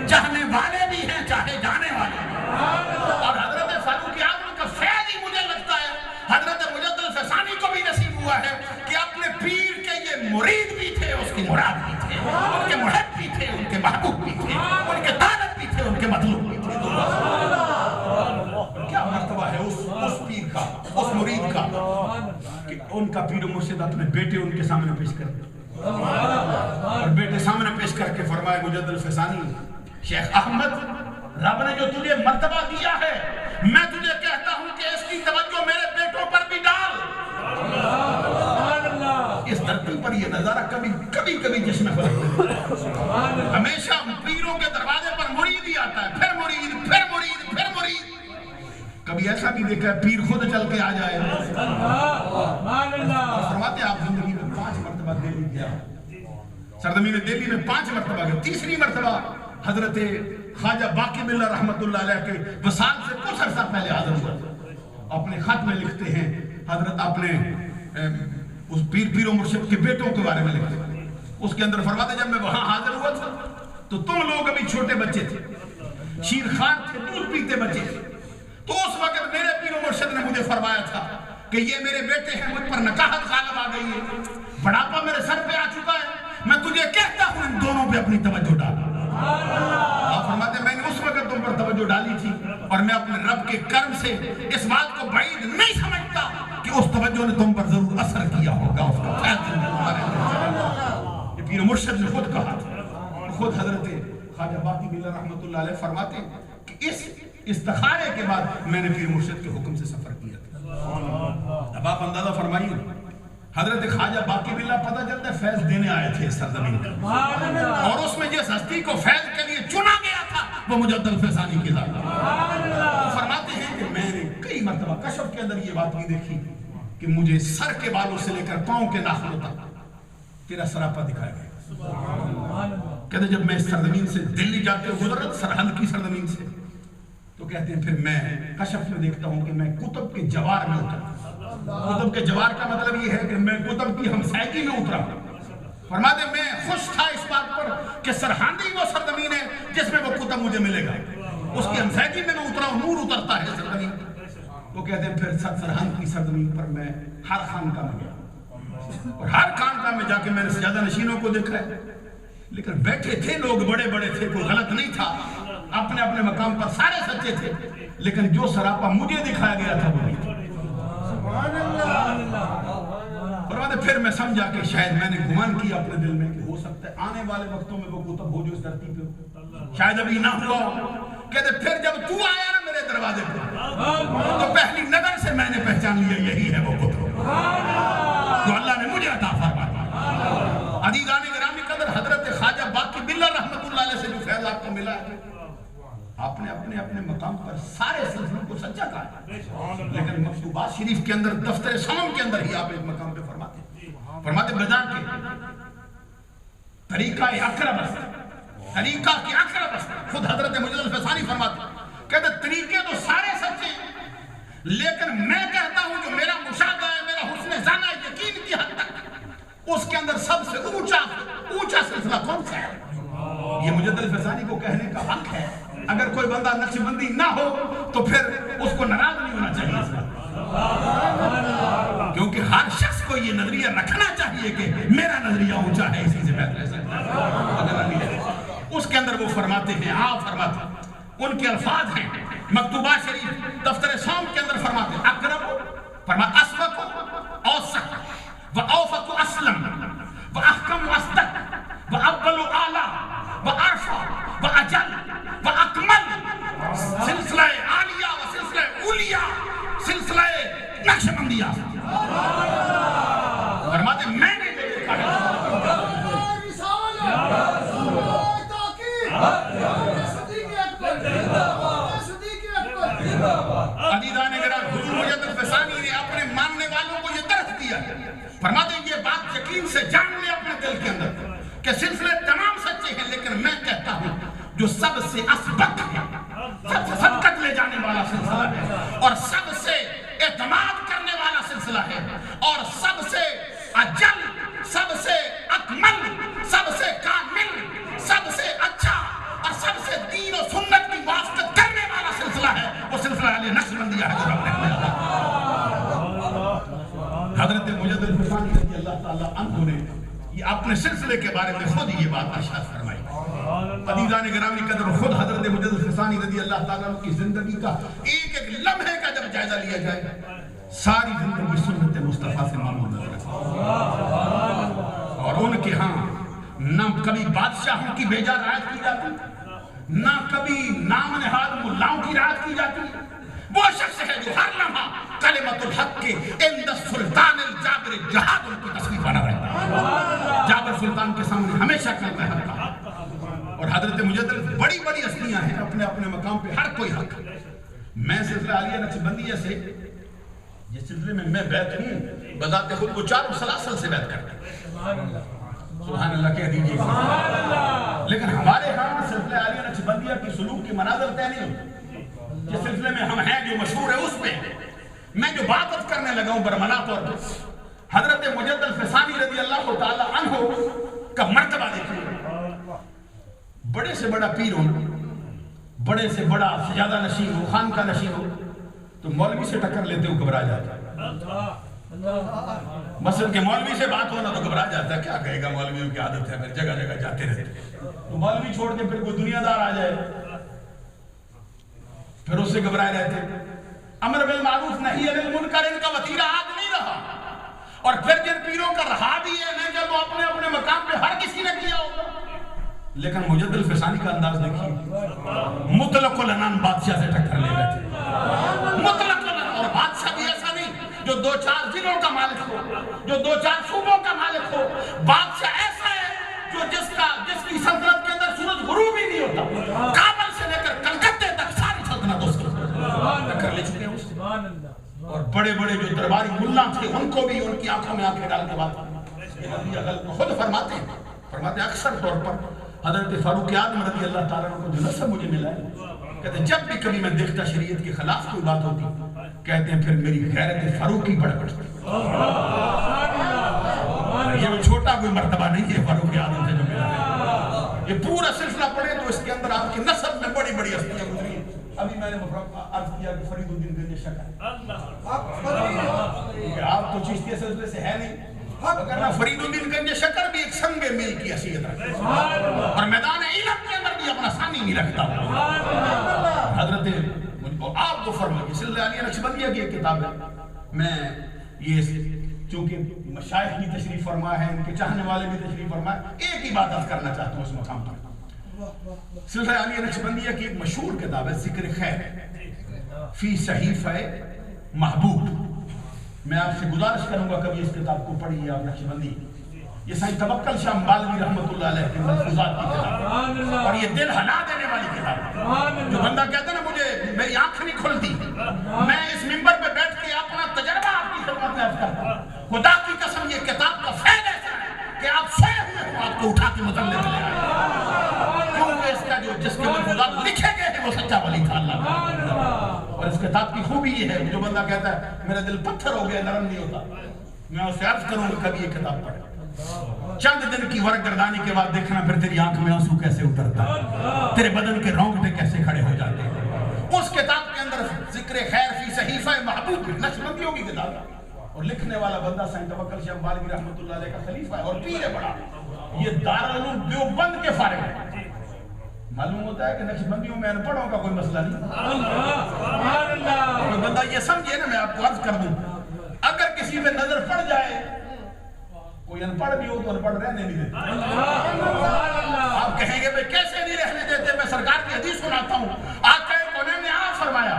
چاہنے والے بھی ہیں، چاہے جانے والے ہیں۔ اور حضرت فاروق اعظم کا فیض ہی مجھے لگتا ہے حضرت مجد الفسانی کو بھی نصیب ہوا ہے کہ اپنے پیر کے یہ مرید بھی تھے، اس کی مراد بھی تھے، ان کے محب بھی تھے، ان کے محبوب بھی تھے، ان کے طالب بھی تھے، ان کے مطلوب بھی تھے۔ کیا مرتبہ ہے اس پیر کا، اس مرید کا کہ ان کا پیر و مرشد اپنے بیٹے ان کے سامنے پیش کرتے، اور بیٹے سامنے پیش کر کے فرمائے مجد الفسانی شیخ احمد، رب نے جو تجھے مرتبہ دیا ہے میں تجھے کہتا ہوں کہ اس کی توجہ میرے بیٹوں پر بھی ڈال۔ اس دھرتی پر یہ نظارہ کبھی جسم فلک ہمیشہ پیروں کے دروازے پر مرید ہی آتا ہے، پھر مرید، پھر مرید، پھر مرید۔ کبھی ایسا بھی دیکھا ہے پیر خود چل کے آ جائے، اور فرماتے ہیں آپ زندگی میں 5 مرتبہ دہلی گیا، سرزمین دہلی میں 5 مرتبہ گیا. تیسری مرتبہ حضرت خواجہ باقی باللہ رحمت اللہ علیہ کے وصال سے کچھ عرصہ پہلے حاضر ہوا. اپنے خط میں لکھتے ہیں حضرت اپنے اس پیر و مرشد کے بیٹوں کے بارے میں لکھتے ہیں. اس کے اندر فرماتے جب میں وہاں حاضر ہوا تھا تو تم لوگ ابھی چھوٹے بچے تھے، شیرخوار تھے، دودھ پیتے بچے تھے. تو اس وقت میرے پیر و مرشد نے مجھے فرمایا تھا کہ یہ میرے بیٹے ہیں، مجھ پر نکاحت غالب آ گئی ہے، بڑھاپا میرے سر پہ آ چکا ہے، میں تجھے کہتا ہوں ان دونوں پہ اپنی توجہ ڈال. آپ فرماتے ہیں میں نے اس وقت تم پر توجہ ڈالی تھی اور میں اپنے رب کے کرم سے اس بات کو بعید نہیں سمجھتا کہ اس توجہ نے تم پر ضرور اثر کیا ہوگا. اس کا فیض یہ پیر مرشد نے خود کہا تھا. خود حضرت خواجہ باقی باللہ رحمت اللہ علیہ فرماتے ہیں کہ اس استخارے کے بعد میں نے پیر مرشد کے حکم سے سفر کیا تھا. اب آپ اندازہ فرمائیے حضرت خواجہ باقی باللہ پتہ چلتا ہے فیض دینے آئے تھے اس سرزمین پر، اور اس میں جس ہستی کو فیض کے لیے چنا گیا تھا وہ مجدد الفیضانی کی ذات. وہ فرماتے ہیں کہ میں نے کئی مرتبہ کشف کے اندر یہ بات بھی دیکھی کہ مجھے سر کے بالوں سے لے کر پاؤں کے ناخنوں تک تیرا سراپا دکھایا گیا. کہتے جب میں اس سرزمین سے دلی جاتے ہوئے گزرا سرحد کی سرزمین سے تو کہتے ہیں پھر میں کشف میں دیکھتا ہوں کہ میں کتب کے جوار میں اترا. کتب کے جوار کا مطلب یہ ہے کہ میں کتب کی ہمسائیگی میں اترا. فرماتے ہیں میں خوش تھا اس بات پر کہ سرحدی وہ سرزمین ہے جس میں وہ کتب مجھے ملے گا. اس کی ہمسائیگی میں اترا ہوں، نور اترتا ہے سرزمین. تو کہتے ہیں پھر سرحد کی سرزمین پر میں ہر خانقاہ میں گیا اور ہر خانقاہ میں جا کے میں نے سجادہ نشینوں کو دیکھا ہے. لیکن بیٹھے تھے لوگ بڑے بڑے تھے، کوئی غلط نہیں تھا، اپنے اپنے مقام پر سارے سچے تھے، لیکن جو سراپا مجھے دکھایا گیا تھا وہ نہیں تھا. فرماتے پھر میں سمجھا کہ شاید میں نے گمان کیا اپنے دل میں کہ ہو سکتا ہے آنے والے وقتوں میں وہ کتب ہو جو اس دھرتی پہ ہو، شاید ابھی نہ ہوا ہو. کہتے پھر جب تو آیا نا میرے دروازے پر تو پہلی نظر سے میں نے پہچان لیا یہی ہے وہ کتب جو اللہ نے مجھے عطا فرمایا. عزیزان گرامی قدر حضرت خواجہ باقی باللہ رحمت اللہ علیہ سے جو فیض آپ کو ملا ہے آپ نے اپنے اپنے مقام پر سارے سلسلوں کو سچا کہا، لیکن مکتوبات شریف کے اندر دفتر سمم کے اندر ہی آپ ایک مقام پہ فرماتے بجان کے طریقہ اقرب است، طریقہ کی اقرب است. خود حضرت مجدد الفیضانی فرماتے کہتے طریقے تو سارے سچے ہیں لیکن میں کہتا ہوں جو میرا مشاہدہ ہے، میرا حسن ظن یقین کی حد تک اس کے اندر سب سے اونچا سلسلہ کون سا ہے. یہ مجدد الفیضانی کو کہنے کا حق ہے. اگر کوئی بندہ نقشبندی نہ ہو تو پھر اس کو ناراض نہیں ہونا چاہیے، کیونکہ ہر شخص کو یہ نظریہ رکھنا چاہیے کہ میرا نظریہ اونچا ہے، اسی سے بہتر رہ سکتا ہے. اس کے اندر وہ فرماتے ہیں، آپ فرماتے ہیں، ان کے الفاظ ہیں مکتوبات شریف دفتر سوم کے اندر فرماتے ہیں اقرب فرماتے اسبق اوسط و اوفق اسلم و احکم اصدق و اول اعلی و ارفع و اجل و اکمل سلسلہ عالیہ و سلسلہ اولیاء سلسلہ نقشبندیہ. فرماتے میں نے دیکھا ہے عزیزان گرامی حضور مجدد الفیضانی نے اپنے ماننے والوں کو یہ درس دیا. فرماتے ہیں یہ بات یقین سے جان لے اپنے دل کے اندر کہ سلسلے تمام سچے ہیں، لیکن میں کہتا ہوں جو سب سے اسبق ہے، سب سے سبقت لے جانے والا سلسلہ ہے اور سب سے اعتماد کرنے والا سلسلہ ہے اور سب سے اجل، سب سے اکمل، سب سے کامل، سب سے اچھا اور سب سے دین و سنت کی موافقت کرنے والا سلسلہ ہے، وہ سلسلہ علی نقشبندیہ ہے جو رب نے ہمیں حضرت مجدد الفیضانی رضی اللہ تعالیٰ عنہ نے یہ اپنے سلسلے کے بارے میں خود یہ بات ارشاد فرمائی. عزیزان گرامی قدر خود حضرت مجدد الفیضانی رضی اللہ تعالیٰ عنہ کی زندگی کا ایک ایک لمحے کا جب جائزہ لیا جائے ساری زندگی سنت مصطفیٰ سے معمول نظر آتی اور ان کے ہاں نہ کبھی بادشاہوں کی بیجا رعایت کی جاتی، نہ کبھی نام نہاد ملاؤں کی رعایت کی جاتی. وہ شخص ہے جو ہر لمحہ کلمت الحق کے عند السلطان الجابر جہاد ان کی تصویر بنا رہتا ہے. جابر سلطان کے سامنے ہمیشہ کلمہ حق کا. اور حضرت مجدد بڑی بڑی ہستیاں ہیں اپنے اپنے مقام پہ ہر کوئی حق. میں سلسلہ عالیہ نقشبندیہ سے جس سلسلے میں میں بیعت ہوں بذات خود وہ چاروں سلاسل سے بیعت کرتے ہیں. سبحان اللہ کہہ دیجیے. لیکن ہمارے ہاں سلسلہ عالیہ نقشبندیہ کی سلوک کی منازل طے نہیں ہوتی. جس سلسلے میں ہم ہیں جو مشہور ہے اس پہ میں جو بات کرنے لگا ہوں برملا طور پر حضرت مجد الفسانی رضی اللہ تعالی عنہ کا مرتبہ دیکھیں. بڑے سے بڑا پیر ہونا, بڑے سے بڑا سجادہ نشین ہو, خان کا نشین ہو, تو مولوی سے ٹکر لیتے ہو گھبرا جاتا ہے. مثلا کہ مولوی سے بات ہونا تو گھبرا جاتا ہے, کیا کہے گا مولویوں کی عادت ہے, پھر جگہ جگہ جاتے رہتے. تو مولوی چھوڑ کے پھر کوئی دنیا دار آ جائے پھر اس سے گھبرائے رہتے. امر بالمعروف نہی عن المنکر ان کا وتیرہ آج نہیں رہا. اور پھر جن پیروں کا رہا بھی ہے نہیں کہ وہ اپنے اپنے مقام پہ ہر کسی نے کیا ہوگا. لیکن مجد الفسانی کا انداز دیکھیے, مطلق العنان بادشاہ سے ٹکر لے بیٹھے. مطلق العنان, اور بادشاہ بھی ایسا نہیں جو دو چار ضلعوں کا مالک ہو, جو دو چار صوبوں کا مالک ہو. بادشاہ ایسا ہے جو جس کی سلطنت کے اندر سورج غروب ہی نہیں ہوتا. کابل سے لے کر کلکتے تک ساری سلطنت اس کی ٹکر لے چکے ہیں. اور بڑے بڑے جو درباری ملا تھے ان کو بھی ان کی آنکھوں میں آنکھیں ڈال کے بات کرتے. یہ نبی اقل خود فرماتے ہیں اکثر طور پر حضرت فاروق اعظم رضی اللہ تعالیٰ عنہ کو جو نصب مجھے ملا ہے, کہتے ہیں جب بھی کبھی میں دیکھتا شریعت کے خلاف کوئی بات ہوتی, کہتے ہیں پھر میری غیرت فاروقی بڑھ پڑتی. یہ وہ چھوٹا کوئی مرتبہ نہیں ہے فاروق اعظم سے جو ملا ہے. یہ پورا سلسلہ پڑھے تو اس کے اندر آپ کی نسب میں بڑی بڑی ہستیاں گزری. ابھی میں نے عرض کیا کہ فرید الدین گنج شکر, آپ تو چشتیہ سلسلے سے ہے نہیں, وگرنہ فرید الدین گنج شکر بھی ایک سنگ میل کی حیثیت رکھتا ہے اور میدان علم کے اندر بھی اپنا ثانی نہیں رکھتا. حضرت آپ کو فرمائیے سلسلہ عالیہ نقشبندیہ کی ایک کتاب ہے. میں یہ چونکہ مشائخ کی تشریف فرما ہے, ان کے چاہنے والے بھی تشریف فرما ہے, ایک ہی بات عرض کرنا چاہتا ہوں اس مقام پر. سلسلہ عالیہ نقشبندیہ کی ایک مشہور کتاب ہے ذکر خیر فی صحیفہ محبوب. میں آپ سے گزارش کروں گا کبھی اس کتاب کو پڑھیے آپ نقشبندی. یہ سائیں توکل شاہ امبالوی رحمۃ اللہ علیہ کے ملفوظات کی کتاب ہے, اور یہ دل ہلا دینے والی کتاب ہے. جو بندہ کہتا ہے نا مجھے میری آنکھ نہیں کھلتی, میں اس منبر پہ بیٹھ کے اپنا تجربہ آپ کی خدمت میں عرض کرتا ہوں. خدا کی قسم یہ کتاب کا فائدہ ایسا ہے کہ آپ سوئے ہوئے ہو, آپ کو اٹھا کے مطلع لے آئے, کیونکہ اس کا جو جس کے ملفوظات لکھے گئے ہیں وہ سچا ولی تھا اللہ. اور اس کتاب کی خوبی یہ ہے, جو بندہ کہتا ہے میرا دل پتھر ہو گیا نرم نہیں ہوتا, میں اسے عرض کروں گا کبھی یہ کتاب پڑھے. چند دن کی ورق گردانی کے بعد دیکھنا پھر تیری آنکھ میں آنسو کیسے اترتا ہے, تیرے بدن کے رونگٹے کیسے کھڑے ہو جاتے ہیں. اس کتاب کے اندر ذکر خیر فی صحیفہ محبوب نقشبندیوں کی کتاب ہے, اور لکھنے والا بندہ سائیں توکل شاہ امبالوی رحمۃ اللہ علیہ کا خلیفہ ہے اور پیر بڑا. یہ دارالعلوم دیوبند کے فارغ ہے. معلوم ہوتا ہے کہ نقشبندیوں میں انپڑھوں کا کوئی مسئلہ نہیں. کوئی بندہ یہ سمجھے نا, میں آپ کو عرض کر دوں, اگر کسی پہ نظر پڑ جائے, کوئی انپڑھ بھی ہو تو انپڑھ رہنے نہیں دیتے. آپ کہیں گے بھئی کیسے نہیں رہنے دیتے, میں سرکار کی حدیث سناتا ہوں. آقا کونین نے آپ فرمایا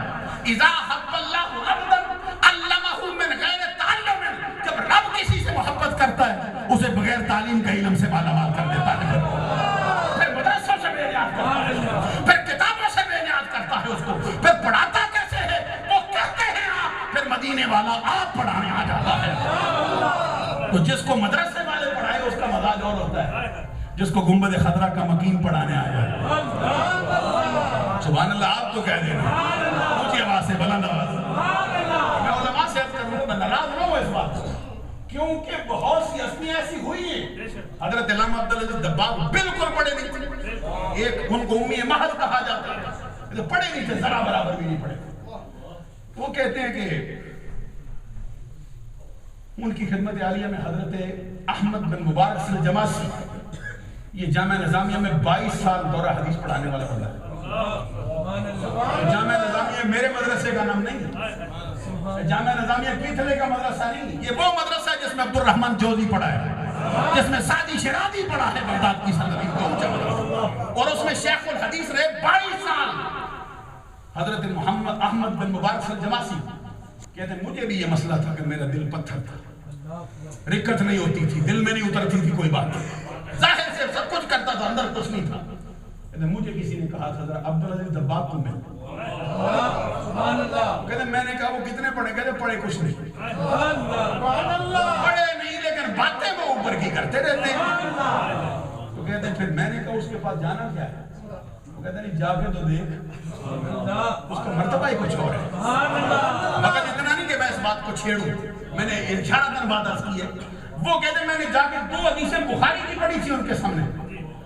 اذا حب اللہ عبدا علمہ من غیر تعلم, جب رب کسی سے محبت کرتا ہے اسے بغیر تعلیم کا علم سے مالا مال کر دیتا ہے. پھر مدرسوں سے بے نیاز کرتا ہے, پھر کتابوں سے بے نیاز کرتا ہے اس کو, پھر پڑھاتا کیسے ہے وہ کہتے ہیں آپ, پھر مدینے والا آپ پڑھانے آ جاتا ہے. تو جس کو مدرسے والے پڑھائے اس کا مزاج اور ہوتا ہے, جس کو گنبد خضرا کا مکین پڑھانے آیا ہے. سبحان اللہ, آپ تو کہہ دینا اونچی آواز سے, بلند آواز. میں علماء سے عرض کروں, میں ناراض نہ ہوں اس بات سے, کیونکہ بہت سی ہستیاں ایسی ہوئی ہیں. حضرت علامہ عبدالعزیز دباغ بالکل پڑھے نہیں تھے, ایک ان کو امی محض کہا جاتا ہے, پڑھے نہیں تھے, ذرا برابر بھی نہیں پڑھے. وہ کہتے ہیں کہ ان کی خدمت عالیہ میں حضرت احمد بن مبارک سے جماسی, یہ جامعہ نظامیہ میں 22 سال دورہ حدیث پڑھانے والا بندہ ہے. جامعہ نظامیہ میرے مدرسے کا نام نہیں ہے, جامعہ نظامیہ کیتھلے کا مدرسہ نہیں, یہ وہ مدرسہ ہے جس میں عبد الرحمن جوزی پڑھا ہے, جس میں سعدی شیرازی پڑھا ہے بغداد کی سلطنت کا اونچا مدرسہ, اور اس میں شیخ الحدیث رہے 22 سال. حضرت محمد احمد بن مبارک سے جماسی کہتے ہیں مجھے بھی یہ مسئلہ تھا کہ میرا دل پتھر تھا, رکت نہیں ہوتی تھی, دل میں نہیں اترتی تھی کوئی بات, ظاہر سے سب کچھ کرتا تھا, اندر کچھ نہیں تھا. مجھے کسی نے کہا تھا عبدالعزیز دباغ کو مل, کہتے میں نے کہا وہ کتنے پڑھے؟ کہتے پڑھے کچھ نہیں، پڑھے نہیں لیکن باتیں وہ اوپر کی کرتے رہتے ہیں۔ تو کہتے پھر میں نے کہا اس کے پاس جانا کیا ہے؟ وہ کہتے نہیں جا کے تو دیکھ، اس کا مرتبہ ہی کچھ اور ہے۔ مگر اتنا نہیں کہ میں اس بات کو چھیڑوں، میں نے اشارتاً بات عرض کی ہے۔ وہ کہتے میں نے جا کے 2 حدیثیں بخاری کی پڑھی تھی ان کے سامنے،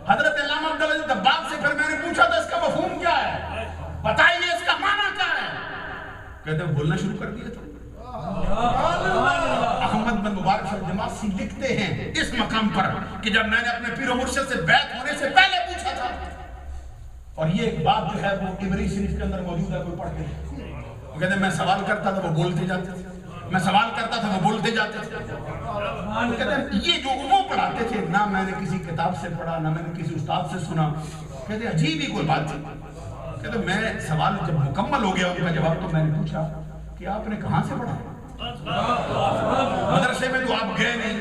حضرت علامہ عبدالعزیز دباغ سے۔ پھر میں نے پوچھا تھا اس کا مفہوم کیا ہے، بتائیے اس کا معنی کیا ہے؟ کہتے ہیں بولنا شروع کر دیا تھا۔ احمد بن مبارک صاحب جماعتی لکھتے ہیں اس مقام پر کہ جب میں نے اپنے پیر و مرشد سے بیعت ہونے سے پہلے پوچھا تھا، اور یہ ایک بات جو ہے وہ عبری شریف کے اندر موجود ہے، کوئی پڑھ کے وہ کہتے ہیں میں سوال کرتا تھا وہ بولتے جاتے تھے، میں سوال کرتا تھا وہ بولتے جاتے تھے۔ وہ کہتے ہیں یہ جو وہ پڑھاتے تھے نہ میں نے کسی کتاب سے پڑھا نہ میں نے کسی استاد سے سنا۔ کہتے ہیں عجیب ہی کوئی بات تھی۔ کہتے ہیں میں سوال جب مکمل ہو گیا ان کا جواب تو میں نے پوچھا کہ آپ نے کہاں سے پڑھا؟ مدرسے میں تو آپ گئے نہیں،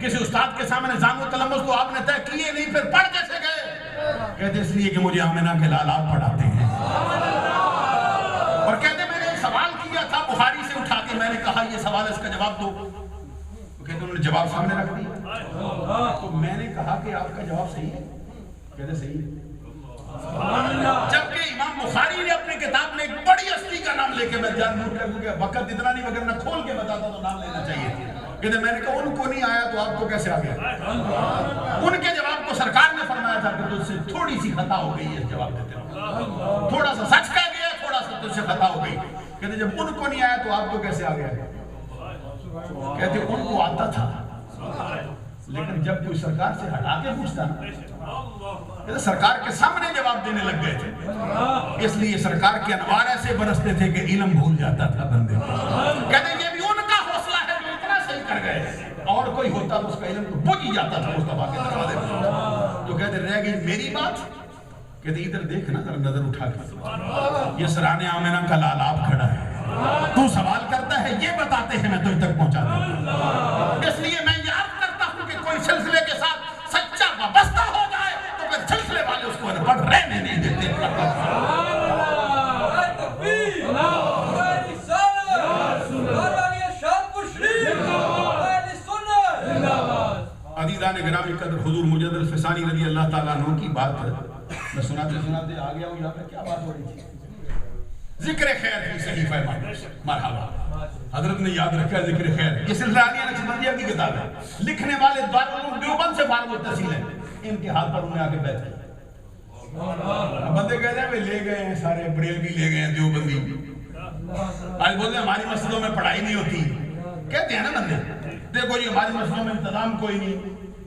کسی استاد کے سامنے زام و تلمس تو آپ نے طے کیے نہیں، پھر پڑھ کیسے گئے؟ کہتے اس لیے کہ مجھے آمنہ کے لال آپ پڑھاتے ہیں۔ اور کہتے میں نے ایک سوال کیا تھا بخاری سے اٹھا کے، میں نے کہا یہ سوال اس کا جواب دو، تو کہتے انہوں نے جواب سامنے رکھ دیا۔ تو میں نے کہا کہ آپ کا جواب صحیح ہے؟ کہتے صحیح ہے۔ جبکہ امام بخاری نے اپنی کتاب میں ایک بڑی ہستی کا نام لے کے، میں جان بوجھ کر کیونکہ وقت اتنا نہیں مگر نہ کھول کے بتاتا تو نام لینا چاہیے۔ کہتے میں نے کہا ان کو نہیں آیا تو آپ کو کیسے آ گیا؟ ان کے جواب کو سرکار نے فرمایا تھا کہ تجھ سے تھوڑی سی خطا ہو گئی ہے، جواب دیتے ہیں تھوڑا سا سچ کہہ گیا، تھوڑا سا تجھ سے خطا ہو گئی۔ کہتے جب ان کو نہیں آیا تو آپ کو کیسے آ گیا؟ کہتے ان کو آتا تھا لیکن جب کوئی سرکار سے ہٹا کے پوچھتا نا، سرکار کے سامنے جواب دینے لگ گئے تھے، اس لیے سرکار کے انوار ایسے برستے تھے کہ علم بھول جاتا تھا بندے۔ کہتے یہ بھی ان کا حوصلہ ہے جو اتنا صحیح کر گئے، اور کوئی ہوتا تو اس کا علم تو بجھ ہی جاتا تھا مصطفیٰ کے دروازے پر۔ تو کہتے رہ گئی میری بات، کہتے ادھر دیکھ نا ذرا نظر اٹھا کے، یہ سرانے آمنہ کا لال آپ کھڑا ہے، تو سوال کرتا ہے یہ بتاتے ہیں میں تجھ تک پہنچاتا ہوں۔ اس لیے میں یاد کرتا ہوں کہ کوئی سلسلے کے ساتھ سچا وابستہ ہو جائے تو پھر سلسلے والے اس کو انپڑھ رہنے نہیں دیتے۔ عزیزان گرامی قدر، حضور مجدد الفسانی رضی اللہ تعالیٰ عنہ کی بات میں سناتے سناتے آ گیا ہوں یہاں پہ کیا بات ہو رہی تھی؟ ذکر خیر فی صحیفہ مرحبا، حضرت نے یاد رکھا ذکر خیر، یہ سلسلہ نقشبندیہ کی کتاب ہے، لکھنے والے دارالعلوم دیوبند سے فارغ التحصیل ہیں، ان کے ہاتھ پر انہیں آ کے بیعت کی۔ بندے کہتے ہیں لے گئے ہیں سارے، بریلوی لے گئے ہیں دیوبندی، آج بولتے ہیں ہماری مسجدوں میں پڑھائی نہیں ہوتی، کہتے ہیں نا بندے دیکھو جی ہماری مسجدوں میں انتظام کوئی نہیں،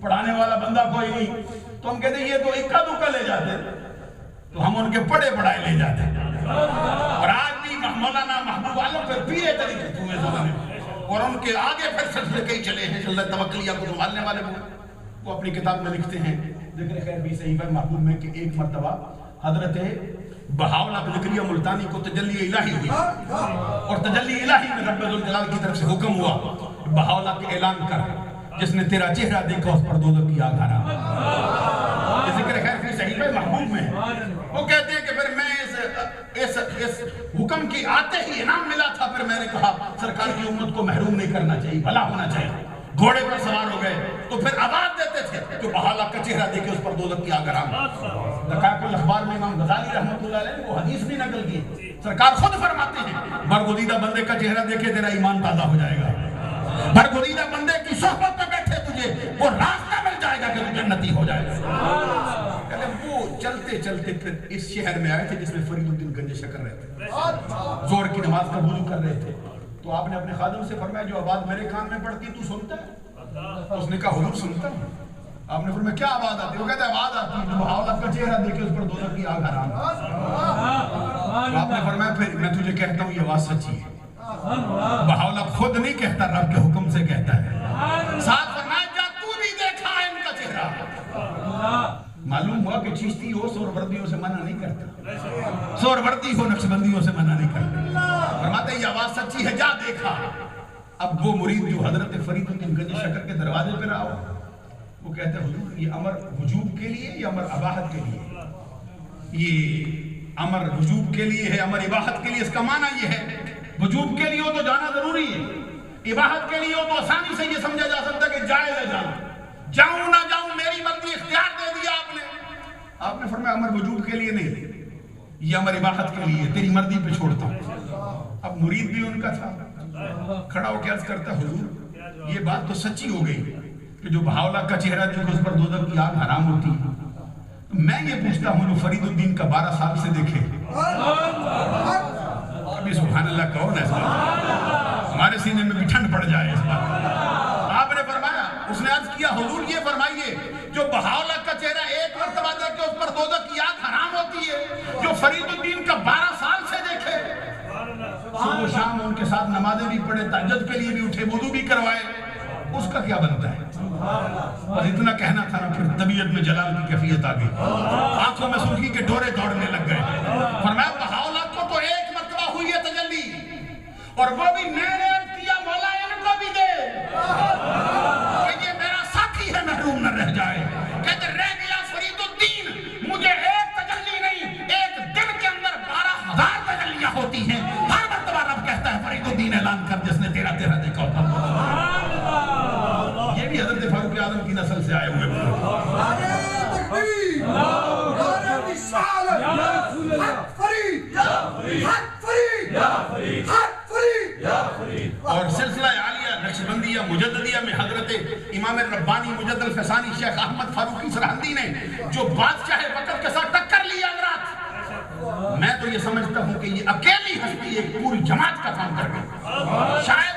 پڑھانے والا بندہ کوئی نہیں، تو ہم کہتے ہیں یہ تو اکا دکا لے جاتے ہیں، تو ہم ان کے پڑھے پڑھائے لے جاتے ہیں۔ اور آج بھی مولانا محبوب عالم پھر پیرے طریقے ہوئے زمانے، اور ان کے آگے پھر سلسلے کئی چلے ہیں، سلسلہ توکلیہ کو سنبھالنے والے وہ اپنی کتاب میں لکھتے ہیں ذکر خیر فی صحیفہ محبوب میں کہ ایک مرتبہ حضرت بہاؤاللہ بن زکریا ملتانی کو تجلی الہی ہوئی، اور تجلی الہی میں رب ذوالجلال کی طرف سے حکم ہوا بہاؤاللہ کے اعلان کر جس نے تیرا چہرہ دیکھا اس پر دوزخ کی آگ حرام۔ ذکر خیر فی صحیفہ محبوب میں وہ کہتے ہیں کہ پھر میں اس حکم کی آتے ہی انعام ملا تھا، پھر میں نے کہا سرکار کی امت کو محروم نہیں کرنا چاہیے، بھلا ہونا چاہیے، گھوڑے پر سوار ہو گئے تو پھر آواز دیتے تھے جو بہاؤاللہ کا چہرہ دیکھے اس پر دوزخ کی آگ حرام۔ دقائق الاخبار میں امام غزالی رحمۃ اللہ علیہ نے وہ حدیث بھی نقل کی، سرکار خود فرماتے ہیں برگزیدہ بندے کا چہرہ دیکھے تیرا ایمان تازہ ہو جائے گا، برگزیدہ بندے کی صحبت میں بیٹھے تجھے وہ راستہ مل جائے گا کہ تو جنتی ہو جائے گا۔ کہتے وہ چلتے چلتے پھر اس شہر میں آئے تھے جس میں فرید الدین گنج شکر رہتے تھے، زور کی نماز کا وضو کر رہے تھے، تو آپ نے اپنے خادم سے فرمایا جو آواز میرے کان میں پڑتی تو سنتا ہے؟ اس نے کہا حضور سنتا ہوں۔ آپ نے فرمایا کیا آواز آتی ہے؟ وہ کہتا ہے آواز آتی ہے جو بہاؤاللہ کا چہرہ دیکھے اس پر دوزخ کی آگ حرام۔ تو آپ نے فرمایا پھر میں تجھے کہتا ہوں یہ آواز سچی ہے، بہاؤاللہ خود نہیں کہتا، رب کے حکم سے کہتا ہے۔ ساتھ فرمایا جا تو بھی دیکھا ہے ان کا چہرہ۔ معلوم ہوا کہ چشتی ہو سہروردیوں سے منع نہیں کرتا، سہروردی ہو نقشبندیوں سے منع نہیں کرتا، فرماتے یہ آواز سچی ہے جا دیکھا۔ اب وہ مرید جو حضرت فرید الدین گنج شکر کے دروازے پہ رہا ہو وہ کہتے ہیں حضور یہ امر وجوب کے لیے یا امر اباحت کے لیے؟ یہ امر وجوب کے لیے ہے، امر اباحت کے لیے، اس کا معنی یہ ہے وجوب کے لیے ہو تو جانا ضروری ہے، اباحت کے لیے ہو تو آسانی سے یہ سمجھا جا سکتا ہے کہ جائز ہے جانا، جاؤں نہ جاؤں میری مرضی، اختیار دے دیا آپ نے فرمایا امر وجوب کے لیے نہیں، یہ امر اباحت کے لیے، تیری مرضی پہ چھوڑتا ہوں۔ اب مرید بھی ان کا تھا، کھڑا ہو کے عرض کرتا حضور یہ بات تو سچی ہو گئی کہ جو بہاولہ کا چہرہ دیکھو اس پر دوزخ کی آگ حرام ہوتی ہے، میں یہ پوچھتا ہوں جو فرید الدین کا 12 سال سے دیکھے، ابھی سبحان اللہ کہو نا اس بات، ہمارے سینے میں بھی ٹھنڈ پڑ جائے اس بات۔ آپ نے فرمایا، اس نے عرض کیا حضور یہ فرمائیے جو بہاولہ کا چہرہ ایک مرتبہ دیکھے اس پر دوزخ کی آگ حرام ہوتی ہے، جو فرید الدین کا 12 سال سے دیکھے، صبح و شام ان کے ساتھ نمازیں بھی پڑھے، تہجد کے لیے بھی اٹھے، وضو بھی کروائے، اس کا کیا بنتا ہے؟ بس اتنا کہنا تھا نا، پھر طبیعت میں جلال کی کیفیت آ گئی، آنکھوں میں سرخی کے ڈورے دوڑنے لگ گئے۔ فرمایا بہاولہ کو تو ایک مرتبہ ہوئی ہے تجلی، اور وہ بھی میں نے عرض کیا مولا ان کو بھی دے کہ یہ میرا ساتھی ہے، محروم نہ رہ جائے۔ کہتے رہ گیا فرید الدین، مجھے ایک تجلی نہیں، ایک دن کے اندر 12,000 تجلیاں ہوتی ہیں، ہر مرتبہ رب کہتا ہے فرید الدین اعلان کر جس نے تیرا دیکھا ہوتا۔ یہ بھی حضرت فاروق اعظم کی نسل سے آئے ہوئے نعرہ تکبیر، نعرہ رسالت، حق فرید، حق فرید، حق فرید۔ اور سلسلہ عالیہ نقشبندیہ مجددیہ میں حضرت امام ربانی مجد الفسانی شیخ احمد فاروقی سرہندی نے جو بادشاہ وقت کے ساتھ ٹکر لیا حضرات، میں تو یہ سمجھتا ہوں کہ یہ اکیلی ہستی ایک پوری جماعت کا کام کر گئی، شاید